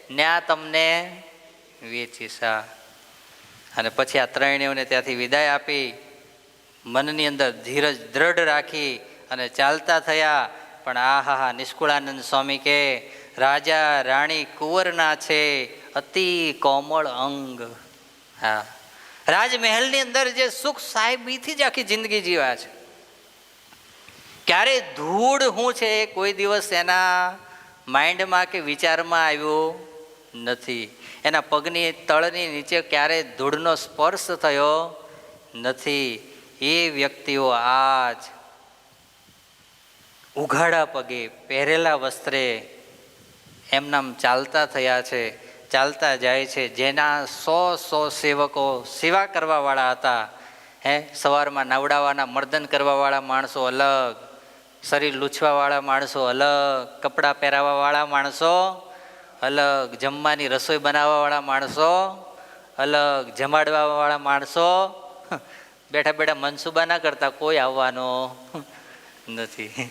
ત્યાં તમને વેચીશ. અને પછી આ 3 ત્યાંથી વિદાય આપી, મનની અંદર ધીરજ દ્રઢ રાખી અને ચાલતા થયા. પણ આહા, નિષ્કુળાનંદ સ્વામી કે રાજા રાણી કુંવરના છે અતિ કોમળ અંગ. હા, રાજમહેલની અંદર જે સુખ સાહેબીથી જ આખી જિંદગી જીવ્યા છે. ક્યારે ધૂળ શું છે કોઈ દિવસ એના માઇન્ડમાં કે વિચારમાં આવ્યું નથી. એના પગની તળની નીચે ક્યારે ધૂળનો સ્પર્શ થયો નથી. એ વ્યક્તિઓ આજ ઉઘાડા પગે પહેરેલા વસ્ત્રે એમનામ ચાલતા થયા છે, ચાલતા જાય છે. જેના 100 સેવકો સેવા કરવાવાળા હતા. સવારમાં નવડાવવાના મર્દન કરવાવાળા માણસો અલગ, શરીર લૂછવાવાળા માણસો અલગ, કપડાં પહેરાવાવાળા માણસો અલગ, જમવાની રસોઈ બનાવવાવાળા માણસો અલગ, જમાડવાવાળા માણસો બેઠા બેઠા મનસુબા ના કરતા કોઈ આવવાનો નથી.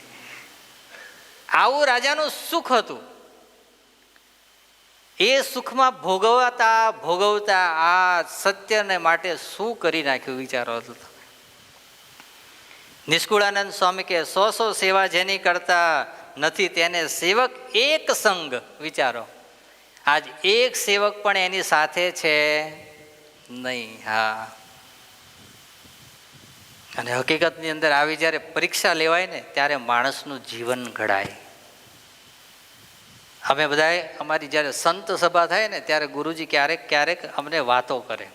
આવું રાજાનું સુખ હતું. એ સુખમાં ભોગવતા આ સત્યને માટે શું કરી નાખ્યું વિચારો હતો. નિષ્કુળાનંદ સ્વામી કે 100 સેવા જેની કરતા નથી તેને સેવક એક સંગ. વિચારો, આજ એક સેવક પણ એની સાથે છે નહીં. હા, અને હકીકતની અંદર આવી જ્યારે પરીક્ષા લેવાય ને ત્યારે માણસનું જીવન ઘડાય. અમે બધાએ અમારી જ્યારે સંત સભા થાય ને ત્યારે ગુરુજી ક્યારેક ક્યારેક અમને વાતો કરે,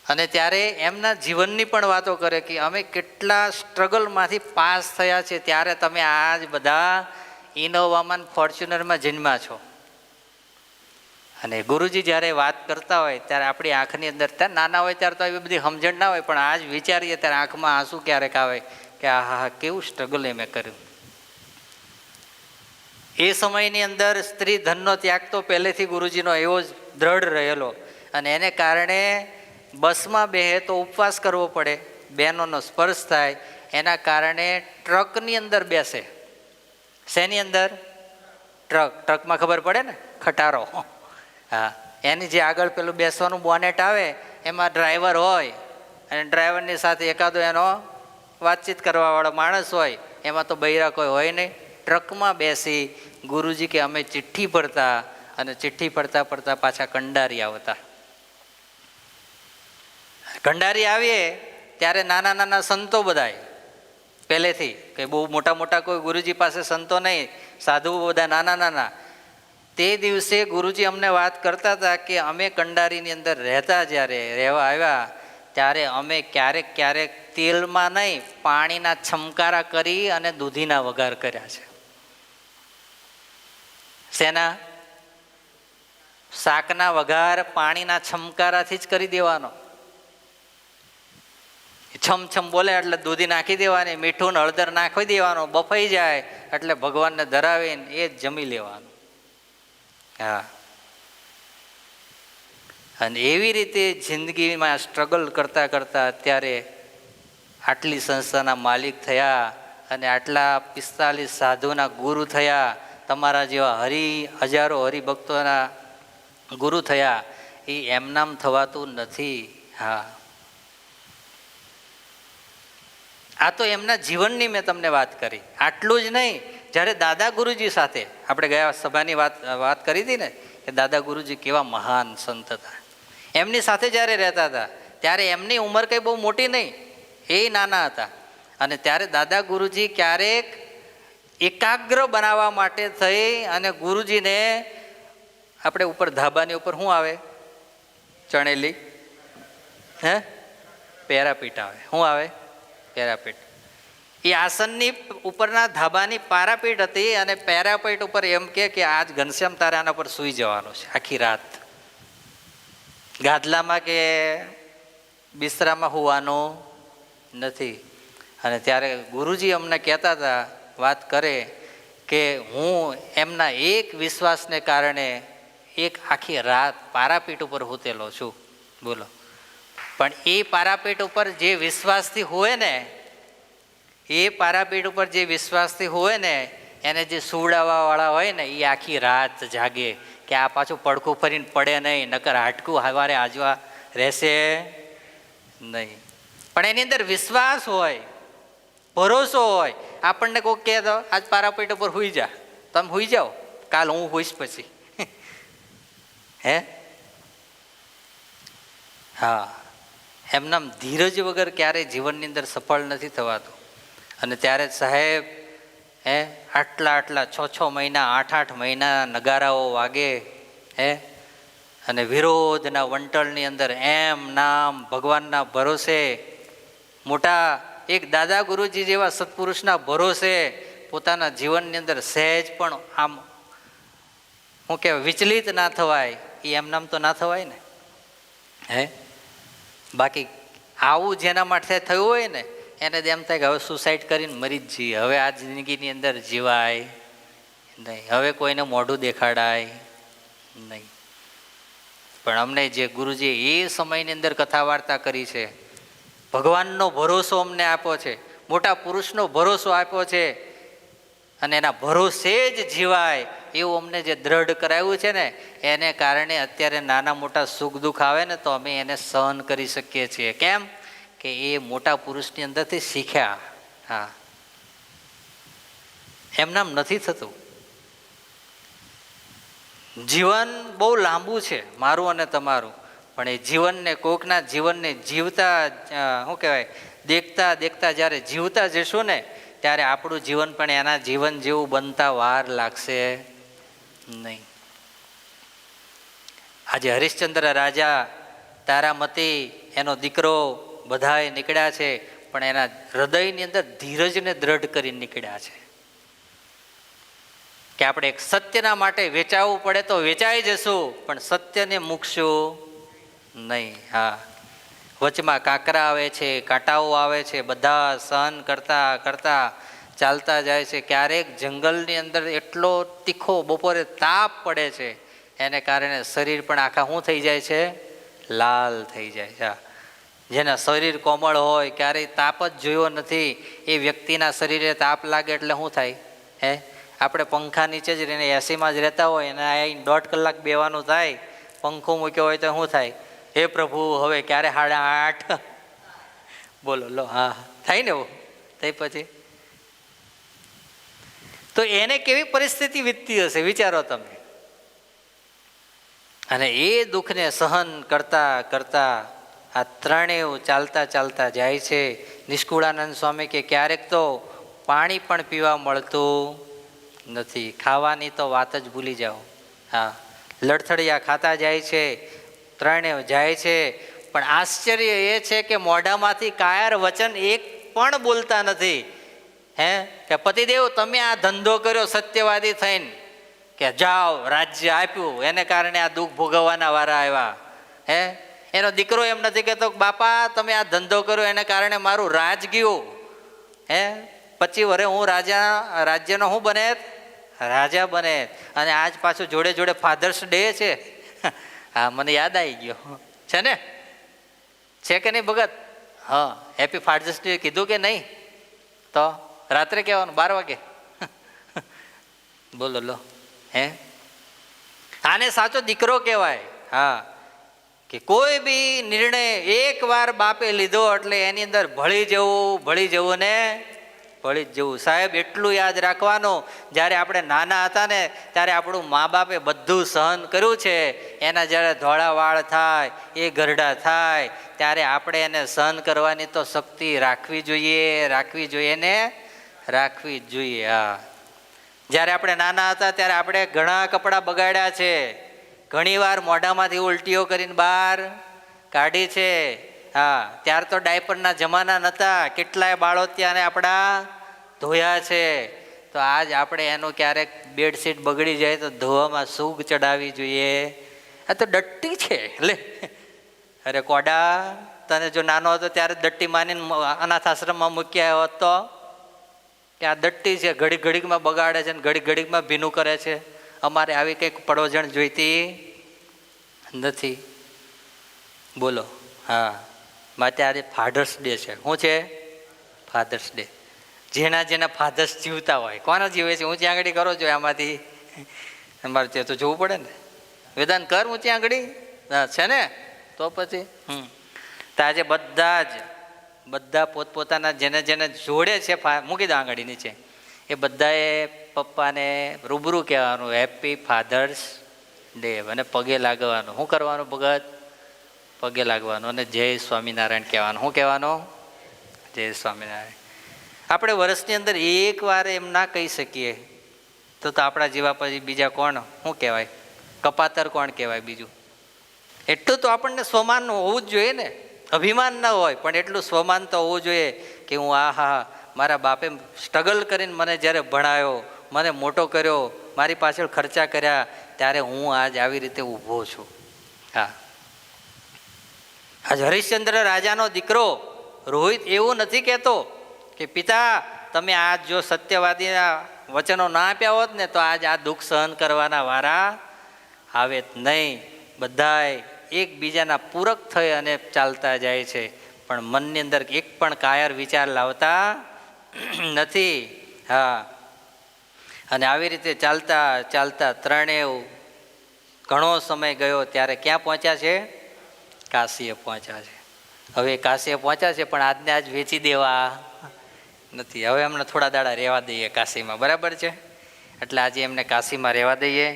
અને ત્યારે એમના જીવનની પણ વાતો કરે કે અમે કેટલા સ્ટ્રગલમાંથી પાસ થયા છે, ત્યારે તમે આજ બધા ઇનોવામાં ફોર્ચ્યુનરમાં જન્મ્યા છો. અને ગુરુજી જ્યારે વાત કરતા હોય ત્યારે આપણી આંખની અંદર, ત્યારે નાના હોય ત્યારે તો એવી બધી સમજણ ના હોય, પણ આજ વિચારીએ ત્યારે આંખમાં આંસુ ક્યારેક આવે કે આહા કેવું સ્ટ્રગલ એ મેં કર્યું. એ સમયની અંદર સ્ત્રી ધનનો ત્યાગ તો પહેલેથી ગુરુજીનો એવો જ દ્રઢ રહેલો, અને એને કારણે બસમાં બેહે તો ઉપવાસ કરવો પડે, બહેનોનો સ્પર્શ થાય. એના કારણે ટ્રકની અંદર બેસે. શેની અંદર? ટ્રકમાં ખબર પડે ને, ખટારો. હા, એની જે આગળ પેલું બેસવાનું બોનેટ આવે એમાં ડ્રાઈવર હોય, અને ડ્રાઈવરની સાથે એકાદો એનો વાતચીત કરવાવાળો માણસ હોય, એમાં તો બૈરા કોઈ હોય નહીં. ટ્રકમાં બેસી ગુરુજી કે અમે ચિઠ્ઠી ભરતા, અને ચિઠ્ઠી ભરતા ભરતા પાછા કંડારી આવતા. કંડારી આવીએ ત્યારે નાના નાના સંતો બધાય પહેલેથી, કે બહુ મોટા મોટા કોઈ ગુરુજી પાસે સંતો નહીં, સાધુ બધા નાના નાના. તે દિવસે ગુરુજી અમને વાત કરતા હતા કે અમે કંડારીની અંદર રહેતા, જ્યારે રહેવા આવ્યા ત્યારે અમે ક્યારેક ક્યારેક તેલમાં નહીં પાણીના છમકારા કરી અને દૂધીના વઘાર કર્યા છે. શેના? શાકના વઘાર પાણીના છમકારાથી જ કરી દેવાનો. છમછમ બોલે એટલે દૂધી નાખી દેવાની, મીઠું ને હળદર નાખી દેવાનું, બફાઈ જાય એટલે ભગવાનને ધરાવીને એ જ જમી લેવાનું. હા, અને એવી રીતે જિંદગીમાં સ્ટ્રગલ કરતાં કરતાં અત્યારે આટલી સંસ્થાના માલિક થયા અને આટલા 45 સાધુના ગુરુ થયા, તમારા જેવા હજારો હરિભક્તોના ગુરુ થયા. એ એમનામ થવાતું નથી. હા, આ તો એમના જીવનની મેં તમને વાત કરી. આટલું જ નહીં, જ્યારે દાદા ગુરુજી સાથે આપણે ગયા સભાની વાત કરી હતી ને, કે દાદા ગુરુજી કેવા મહાન સંત હતા. એમની સાથે જ્યારે રહેતા હતા ત્યારે એમની ઉંમર કંઈ બહુ મોટી નહીં, એ નાના હતા. અને ત્યારે દાદા ગુરુજી ક્યારેક એકાગ્ર બનાવવા માટે થઈ અને ગુરુજીને આપણે ઉપર ધાબાની ઉપર શું આવે? ચણેલી પેરાપીટ આવે. શું આવે? પેરાપીટ. એ આસનની ઉપરના ધાબાની પારાપીટ હતી અને પેરાપીટ ઉપર એમ કે આજ ઘનશ્યામ તારે આના પર સૂઈ જવાનું છે આખી રાત. ગાદલામાં કે બિસ્તરામાં હોવાનું નથી. અને ત્યારે ગુરુજી અમને કહેતા હતા, વાત કરે કે હું એમના એક વિશ્વાસને કારણે એક આખી રાત પારાપીટ ઉપર સૂતેલો છું. બોલો. પણ એ પારાપીટ ઉપર જે વિશ્વાસથી હોય ને, એ પારાપીટ ઉપર જે વિશ્વાસથી હોય ને, એને જે સુવડાવવાવાળા હોય ને, એ આખી રાત જાગે કે આ પાછું પડખું ફરીને પડે નહીં, નકર હાડકું સવારે આજવા રહેશે નહીં. પણ એની અંદર વિશ્વાસ હોય, ભરોસો હોય. આપણને કોઈ કહે તો આજ પારાપીટ ઉપર સૂઈ જા, તમે સૂઈ જાઓ, કાલ હું સૂઈશ પછી. હે? હા, એમના ધીરજ વગર ક્યારેય જીવનની અંદર સફળ નથી થવાતું. અને ત્યારે સાહેબ આટલા 6 મહિના 8 મહિના નગારાઓ વાગે અને વિરોધના વંટળની અંદર એમ નામ ભગવાનના ભરોસે, મોટા એક દાદા ગુરુજી જેવા સત્પુરુષના ભરોસે પોતાના જીવનની અંદર સહેજ પણ આમ શું કહેવાય વિચલિત ના થવાય. એ એમનામ તો ના થવાય ને. બાકી આવું જેના માટે થયું હોય ને, એને એમ થાય કે હવે સુસાઇડ કરીને મરી જ જઈએ, હવે આ જિંદગીની અંદર જીવાય નહીં, હવે કોઈને મોઢું દેખાડાય નહીં. પણ અમને જે ગુરુજીએ એ સમયની અંદર કથા વાર્તા કરી છે, ભગવાનનો ભરોસો અમને આપ્યો છે, મોટા પુરુષનો ભરોસો આપ્યો છે, અને એના ભરોસે જ જીવાય એવું અમને જે દ્રઢ કરાવ્યું છે ને, એને કારણે અત્યારે નાના મોટા સુખ દુઃખ આવે ને તો અમે એને સહન કરી શકીએ છીએ. કેમ કે એ મોટા પુરુષની અંદરથી શીખ્યા. હા, એમનામ નથી થતું. જીવન બહુ લાંબુ છે મારું અને તમારું, પણ એ જીવનને, કોકના જીવનને જીવતા શું કહેવાય દેખતા દેખતા જ્યારે જીવતા જશું ને, ત્યારે આપણું જીવન પણ એના જીવન જેવું બનતા વાર લાગશે નહીં. આજે હરિશ્ચંદ્ર રાજા, તારામતી, એનો દીકરો બધાએ નીકળ્યા છે, પણ એના હૃદયની અંદર ધીરજને દ્રઢ કરીને નીકળ્યા છે કે આપણે એક સત્યના માટે વેચાવવું પડે તો વેચાઈ જશું, પણ સત્યને મૂકશું નહીં. હા, વચમાં કાંકરા આવે છે, કાંટાઓ આવે છે, બધા સહન કરતા કરતા ચાલતા જાય છે. ક્યારેક જંગલની અંદર એટલો તીખો બપોરે તાપ પડે છે, એને કારણે શરીર પણ આખા શું થઈ જાય છે? લાલ થઈ જાય છે. જેના શરીર કોમળ હોય, ક્યારેય તાપ જ જોયો નથી, એ વ્યક્તિના શરીરે તાપ લાગે એટલે શું થાય? આપણે પંખા નીચે જ રહીને એસીમાં જ રહેતા હોય અને અહીં 1.5 કલાક બેવાનું થાય, પંખો મૂક્યો હોય તો શું થાય? હે પ્રભુ, હવે ક્યારે 8:30? બોલો લો. હા, થાય ને એવું. થઈ પછી તો એને કેવી પરિસ્થિતિ વીતતી હશે વિચારો તમે. અને એ દુઃખને સહન કરતા કરતા આ ત્રણેય ચાલતા ચાલતા જાય છે. નિષ્કુળાનંદ સ્વામી કે ક્યારેક તો પાણી પણ પીવા મળતું નથી, ખાવાની તો વાત જ ભૂલી જાઓ. હા, લડથડિયા ખાતા જાય છે, ત્રણેય જાય છે. પણ આશ્ચર્ય એ છે કે મોઢામાંથી કાયર વચન એક પણ બોલતા નથી. કે પતિદેવ તમે આ ધંધો કર્યો સત્યવાદી થઈને, કે જાઓ રાજ્ય આપ્યું એને કારણે આ દુઃખ ભોગવવાના વારા આવ્યા. એનો દીકરો એમ નથી કહેતો બાપા તમે આ ધંધો કર્યો એને કારણે મારું રાજ ગયું. 25 વર્ષ હું રાજ્યનો હું બને? રાજા બને. અને આજ પાછું જોડે જોડે ફાધર્સ ડે છે. હા, મને યાદ આવી ગયો છે ને, છે કે નહીં ભગત? હા, હેપી ફાધર્સ ડે કીધું કે નહીં? તો રાત્રે કહેવાનું 12 વાગે. બોલો લો, હે આને સાચો દીકરો કહેવાય. હા, કે કોઈ બી નિર્ણય એકવાર બાપે લીધો એટલે એની અંદર ભળી જવું ને ભળી જ જવું. સાહેબ એટલું યાદ રાખવાનું, જ્યારે આપણે નાના હતા ને ત્યારે આપણું મા બાપે બધું સહન કર્યું છે. એના જ્યારે ધોળા વાળ થાય, એ ગરડા થાય, ત્યારે આપણે એને સહન કરવાની તો શક્તિ રાખવી જોઈએ ને રાખવી જ જોઈએ. હા, જ્યારે આપણે નાના હતા ત્યારે આપણે ઘણા કપડાં બગાડ્યા છે, ઘણીવાર મોઢામાંથી ઉલટીઓ કરીને બહાર કાઢી છે. હા, ત્યાર તો ડાયપરના જમાના નહોતા, કેટલાય બાળો ત્યાં આપણા ધોયા છે. તો આજ આપણે એનું ક્યારેક બેડશીટ બગડી જાય તો ધોવામાં સૂગ ચડાવવી જોઈએ. આ તો ડટ્ટી છે. લે અરે કોડા, તને જો નાનો હતો ત્યારે દટ્ટી માનીને અનાથ આશ્રમમાં મૂક્યા હોત તો કે આ દટ્ટી છે, ઘડીક ઘડીકમાં બગાડે છે ને ઘડીક ઘડીકમાં ભીનું કરે છે. અમારે આવી કંઈક પડોજણ જોઈતી નથી. બોલો. હા, માટે આજે ફાધર્સ ડે છે. શું છે? Fathers day. જેના ફાધર્સ જીવતા હોય, કોના જીવે છે? ઊંચી આંગળી કરો છો આમાંથી. અમારે તે તો જોવું પડે ને. વેદાંત કર ઊંચી આંગળી. હા, છે ને? તો પછી તો આજે બધા પોતપોતાના જેને જોડે છે, મૂકી દો આંગળી નીચે, એ બધાએ પપ્પાને રૂબરૂ કહેવાનું હેપી ફાધર્સ ડે અને પગે લાગવાનું. શું કરવાનું ભગત? પગે લાગવાનું અને જય સ્વામિનારાયણ કહેવાનું. શું કહેવાનું? જય સ્વામિનારાયણ. આપણે વર્ષની અંદર એક વાર એમ ના કહી શકીએ તો આપણા જેવા પછી બીજા કોણ શું કહેવાય? કપાતર કોણ કહેવાય બીજું? એટલું તો આપણને સ્વમાન હોવું જ જોઈએ ને. અભિમાન ન હોય પણ એટલું સ્વમાન તો હોવું જોઈએ કે હું મારા બાપે સ્ટ્રગલ કરીને મને જ્યારે ભણાયો, મને મોટો કર્યો, મારી પાછળ ખર્ચા કર્યા, ત્યારે હું આજ આવી રીતે ઊભો છું. હા, આજ હરિશ્ચંદ્ર રાજાનો દીકરો રોહિત એવું નથી કહેતો કે પિતા તમે આજ જો સત્યવાદીના વચનો ના આપ્યા હોત ને તો આજ આ દુઃખ સહન કરવાના વારા આવે જ નહીં. બધાય એકબીજાના પૂરક થઈ અને ચાલતા જાય છે, પણ મનની અંદર એક પણ કાયર વિચાર લાવતા નથી. હા, અને આવી રીતે ચાલતા ત્રણેય ઘણો સમય ગયો ત્યારે ક્યાં પહોંચ્યા છે? કાશીએ પહોંચ્યા છે. હવે કાશીએ પહોંચ્યા છે પણ આજને આજ વેચી દેવા નથી. હવે એમને થોડા દાડા રહેવા દઈએ કાશીમાં, બરાબર છે? એટલે આજે એમને કાશીમાં રહેવા દઈએ.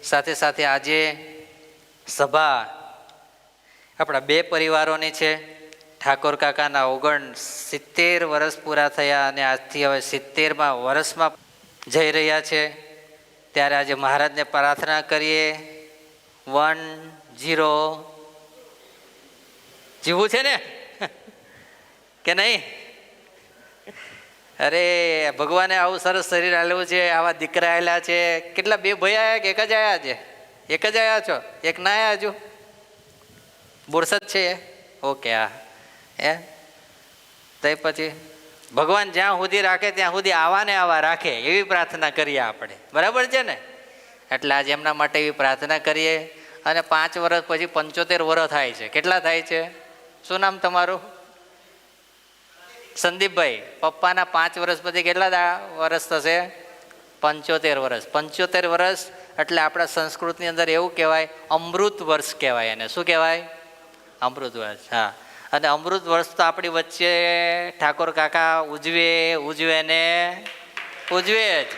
સાથે સાથે આજે સભા આપણા બે પરિવારોની છે. ઠાકોર કાકાના 69 વર્ષ પૂરા થયા અને આજથી હવે 70મા વર્ષમાં જઈ રહ્યા છે. ત્યારે આજે મહારાજને પ્રાર્થના કરીએ 10 જીવવું છે ને કે નહીં? અરે ભગવાને આવું સરસ શરીર આપ્યું છે, આવા દીકરા આવેલા છે. કેટલા? 2 ભાઈ આવ્યા કે એક જ આવ્યા છે? એક જ આવ્યા છો? એક ના આવ્યા હજુ? બોરસદ છે? ઓકે. હા, તો પછી ભગવાન જ્યાં સુધી રાખે ત્યાં સુધી આવા રાખે એવી પ્રાર્થના કરીએ આપણે, બરાબર છે ને? એટલે આજે એમના માટે એવી પ્રાર્થના કરીએ. અને 5 વર્ષ પછી 75 વર્ષ થાય છે. કેટલા થાય છે? શું નામ તમારું? સંદીપભાઈ. પપ્પાના 5 વર્ષ પછી કેટલા વર્ષ થશે? 75 વર્ષ. 75 વર્ષ એટલે આપણા સંસ્કૃતની અંદર એવું કહેવાય અમૃત વર્ષ કહેવાય એને. શું કહેવાય? અમૃત વર્ષ. હા, અને અમૃત વર્ષ તો આપણી વચ્ચે ઠાકોર કાકા ઉજવે ને ઉજવે જ.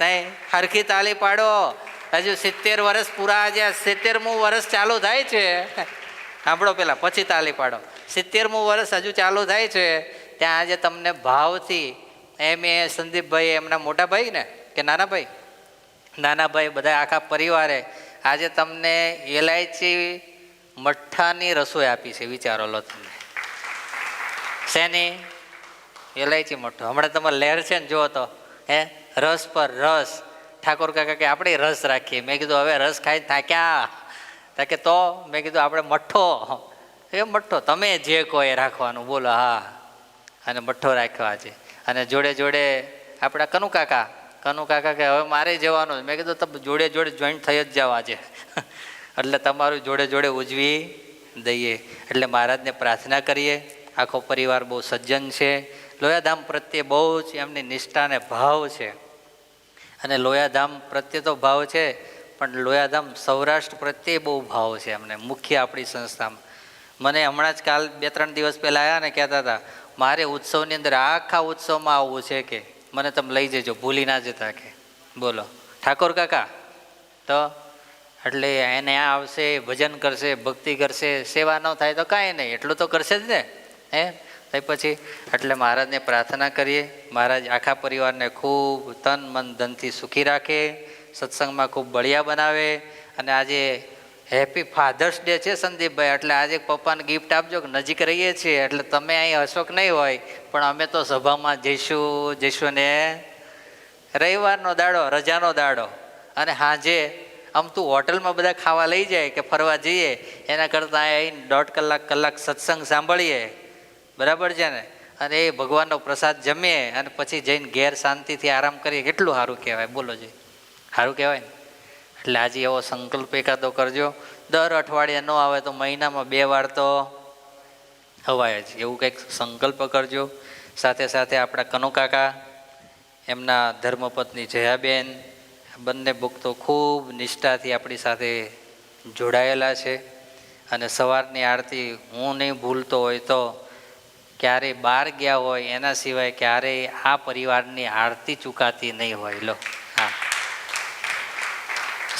નહીં હરખી તાળી પાડો. હજુ 70 વર્ષ પૂરા, આજે 70મું વર્ષ ચાલુ થાય છે. સાંભળો પેલા, પછી તાળી પાડો. 70મું વર્ષ હજુ ચાલુ થાય છે. ત્યાં આજે તમને ભાવથી સંદીપભાઈ, એમના મોટા ભાઈ ને કે નાના ભાઈ બધા આખા પરિવારે આજે તમને ઇલાયચી મઠ્ઠાની રસોઈ આપી છે. વિચારો લો તમને. શેની? ઇલાયચી મઠ્ઠો. હમણાં તમારે લહેર છે ને, જુઓ તો રસ પર રસ. ઠાકોર કાકા કે આપણે રસ રાખીએ. મેં કીધું હવે રસ ખાઈ થાક્યા? કે તો મેં કીધું આપણે મઠ્ઠો. મઠ્ઠો તમે જે કહો એ રાખવાનું. બોલો. હા, અને મઠ્ઠો રાખ્યો આજે. અને જોડે આપણા કનુ કાકા કે હવે મારે જવાનું. મેં કીધું તમે જોડે જોઈન્ટ થઈ જ જાવ આજે. એટલે તમારું જોડે જોડે ઉજવી દઈએ. એટલે મહારાજને પ્રાર્થના કરીએ. આખો પરિવાર બહુ સજ્જન છે, લોયાધામ પ્રત્યે બહુ જ એમની નિષ્ઠા અને ભાવ છે. અને લોયાધામ પ્રત્યે તો ભાવ છે, પણ લોયાધામ સૌરાષ્ટ્ર પ્રત્યે બહુ ભાવ છે એમને, મુખ્ય આપણી સંસ્થામાં. મને હમણાં જ કાલ 2-3 દિવસ પહેલાં આવ્યા ને કહેતા હતા, મારે ઉત્સવની અંદર આખા ઉત્સવમાં આવવું છે કે મને તમે લઈ જજો, ભૂલી ના જતા કે. બોલો ઠાકોર કાકા તો એટલે એને આ આવશે, ભજન કરશે, ભક્તિ કરશે, સેવા ન થાય તો કાંઈ નહીં, એટલું તો કરશે જ ને. તો પછી એટલે મહારાજને પ્રાર્થના કરીએ, મહારાજ આખા પરિવારને ખૂબ તન મન ધનથી સુખી રાખે, સત્સંગમાં ખૂબ બળિયા બનાવે. અને આજે હેપી ફાધર્સ ડે છે સંદીપભાઈ, એટલે આજે પપ્પાને ગિફ્ટ આપજો કે નજીક રહીએ છીએ એટલે તમે અહીં અશોક નહીં હોય પણ અમે તો સભામાં જઈશું ને રવિવારનો દાડો, રજાનો દાડો. અને હાજે આમ તું હોટલમાં બધા ખાવા લઈ જાય કે ફરવા જઈએ એના કરતાં અહીં 1.5 કલાક સત્સંગ સાંભળીએ, બરાબર છે ને, અને એ ભગવાનનો પ્રસાદ જમીએ અને પછી જઈને ઘેર શાંતિથી આરામ કરીએ, કેટલું સારું કહેવાય. બોલો જોઈએ, સારું કહેવાય ને. એટલે આજે એવો સંકલ્પ એકાદો કરજો. દર અઠવાડિયે ન આવે તો મહિનામાં 2 વાર તો હવાય જ, એવું કંઈક સંકલ્પ કરજો. સાથે સાથે આપણા કનુકાકા, એમના ધર્મપત્ની જયાબેન, બંને ભક્તો ખૂબ નિષ્ઠાથી આપણી સાથે જોડાયેલા છે. અને સવારની આરતી હું નહીં ભૂલતો હોય તો ક્યારેય બહાર ગયા હોય એના સિવાય ક્યારેય આ પરિવારની આરતી ચૂકાતી નહીં હોય. લો હા,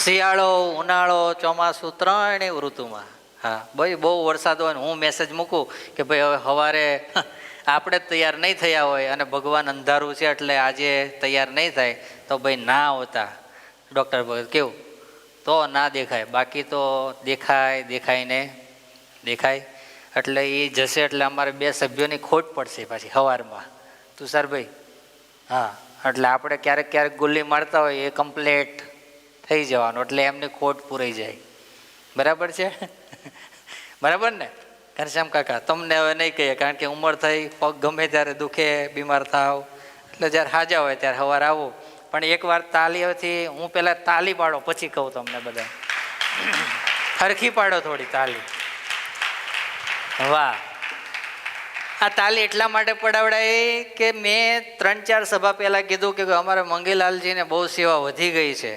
શિયાળો, ઉનાળો, ચોમાસું, ત્રણેય ઋતુમાં. હા ભાઈ, બહુ વરસાદ હોય ને હું મેસેજ મૂકું કે ભાઈ હવે સવારે આપણે જ તૈયાર નહીં થયા હોય અને ભગવાન અંધારું છે એટલે આજે તૈયાર નહીં થાય તો ભાઈ ના હોતા ડૉક્ટર ભગત કેવું તો ના દેખાય, બાકી તો દેખાય ને દેખાય. એટલે એ જશે એટલે અમારે 2 સભ્યોની ખોટ પડશે પાછી સવારમાં, તુષારભાઈ. હા, એટલે આપણે ક્યારેક ગુલ્લી મારતા હોય એ કમ્પ્લેટ થઈ જવાનું, એટલે એમની ખોટ પૂરાઈ જાય. બરાબર છે? બરાબર ને ઘનશ્યામ કાકા? તમને હવે નહીં કહીએ કારણ કે ઉંમર થઈ, પગ ગમે ત્યારે દુખે, બીમાર થાવ, એટલે જ્યારે હાજા હોય ત્યારે સવારે આવો. પણ એકવાર તાલીઓથી હું પહેલાં તાલી પાડો પછી કહું તમને બધા, હરખી પાડો થોડી તાલી. વાહ! આ તાલી એટલા માટે પડાવડાય કે મેં 3-4 સભા પહેલાં કીધું કે અમારે મંગીલાલજીને બહુ સેવા વધી ગઈ છે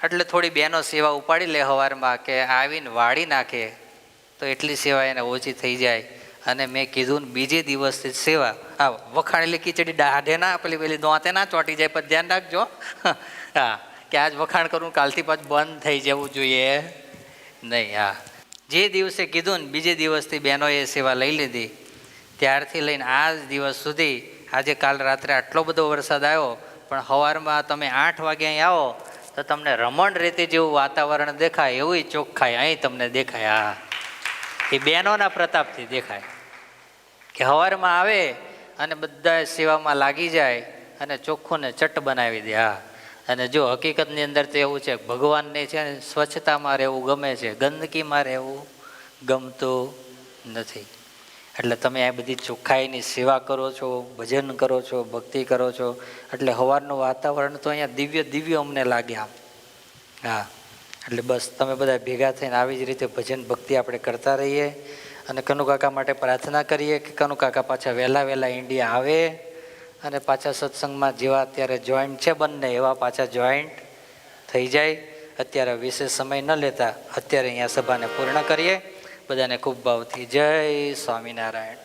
એટલે થોડી બહેનો સેવા ઉપાડી લે સવારમાં, કે આવીને વાળી નાખે તો એટલી સેવા એને ઓછી થઈ જાય. અને મેં કીધું ને બીજે દિવસથી સેવા, હા વખાણેલી ખીચડી દાઢે ના, પેલી દોંતે ના ચોંટી જાય, પણ ધ્યાન રાખજો. હા, કે આજ વખાણ કરું કાલથી પાછું બંધ થઈ જવું જોઈએ નહીં. હા, જે દિવસે કીધું ને બીજે દિવસથી બહેનોએ સેવા લઈ લીધી, ત્યારથી લઈને આ દિવસ સુધી. આજે કાલ રાત્રે આટલો બધો વરસાદ આવ્યો પણ સવારમાં તમે 8 વાગે અહીં આવો તો તમને રમણ રીતે જેવું વાતાવરણ દેખાય એવું ચોખ્ખાઈ અહીં તમને દેખાય. હા, એ બહેનોના પ્રતાપથી દેખાય કે સવારમાં આવે અને બધા સેવામાં લાગી જાય અને ચોખ્ખું ને ચટ બનાવી દે. હા, અને જો હકીકતની અંદર તો એવું છે ભગવાનને છે ને સ્વચ્છતામાં રહેવું ગમે છે, ગંદકીમાં રહેવું ગમતું નથી. એટલે તમે આ બધી ચોખ્ખાઈની સેવા કરો છો, ભજન કરો છો, ભક્તિ કરો છો, એટલે સવારનું વાતાવરણ તો અહીંયા દિવ્ય અમને લાગે આમ. હા, એટલે બસ તમે બધા ભેગા થઈને આવી જ રીતે ભજન ભક્તિ આપણે કરતા રહીએ. અને કનુકાકા માટે પ્રાર્થના કરીએ કે કનુકાકા પાછા વહેલા ઇન્ડિયા આવે અને પાછા સત્સંગમાં જેવા અત્યારે જોઈન્ટ છે બંને એવા પાછા જોઈન્ટ થઈ જાય. અત્યારે વિશેષ સમય ન લેતા અત્યારે અહીંયા સભાને પૂર્ણ કરીએ. બધાને ખૂબ ભાવથી જય સ્વામિનારાયણ.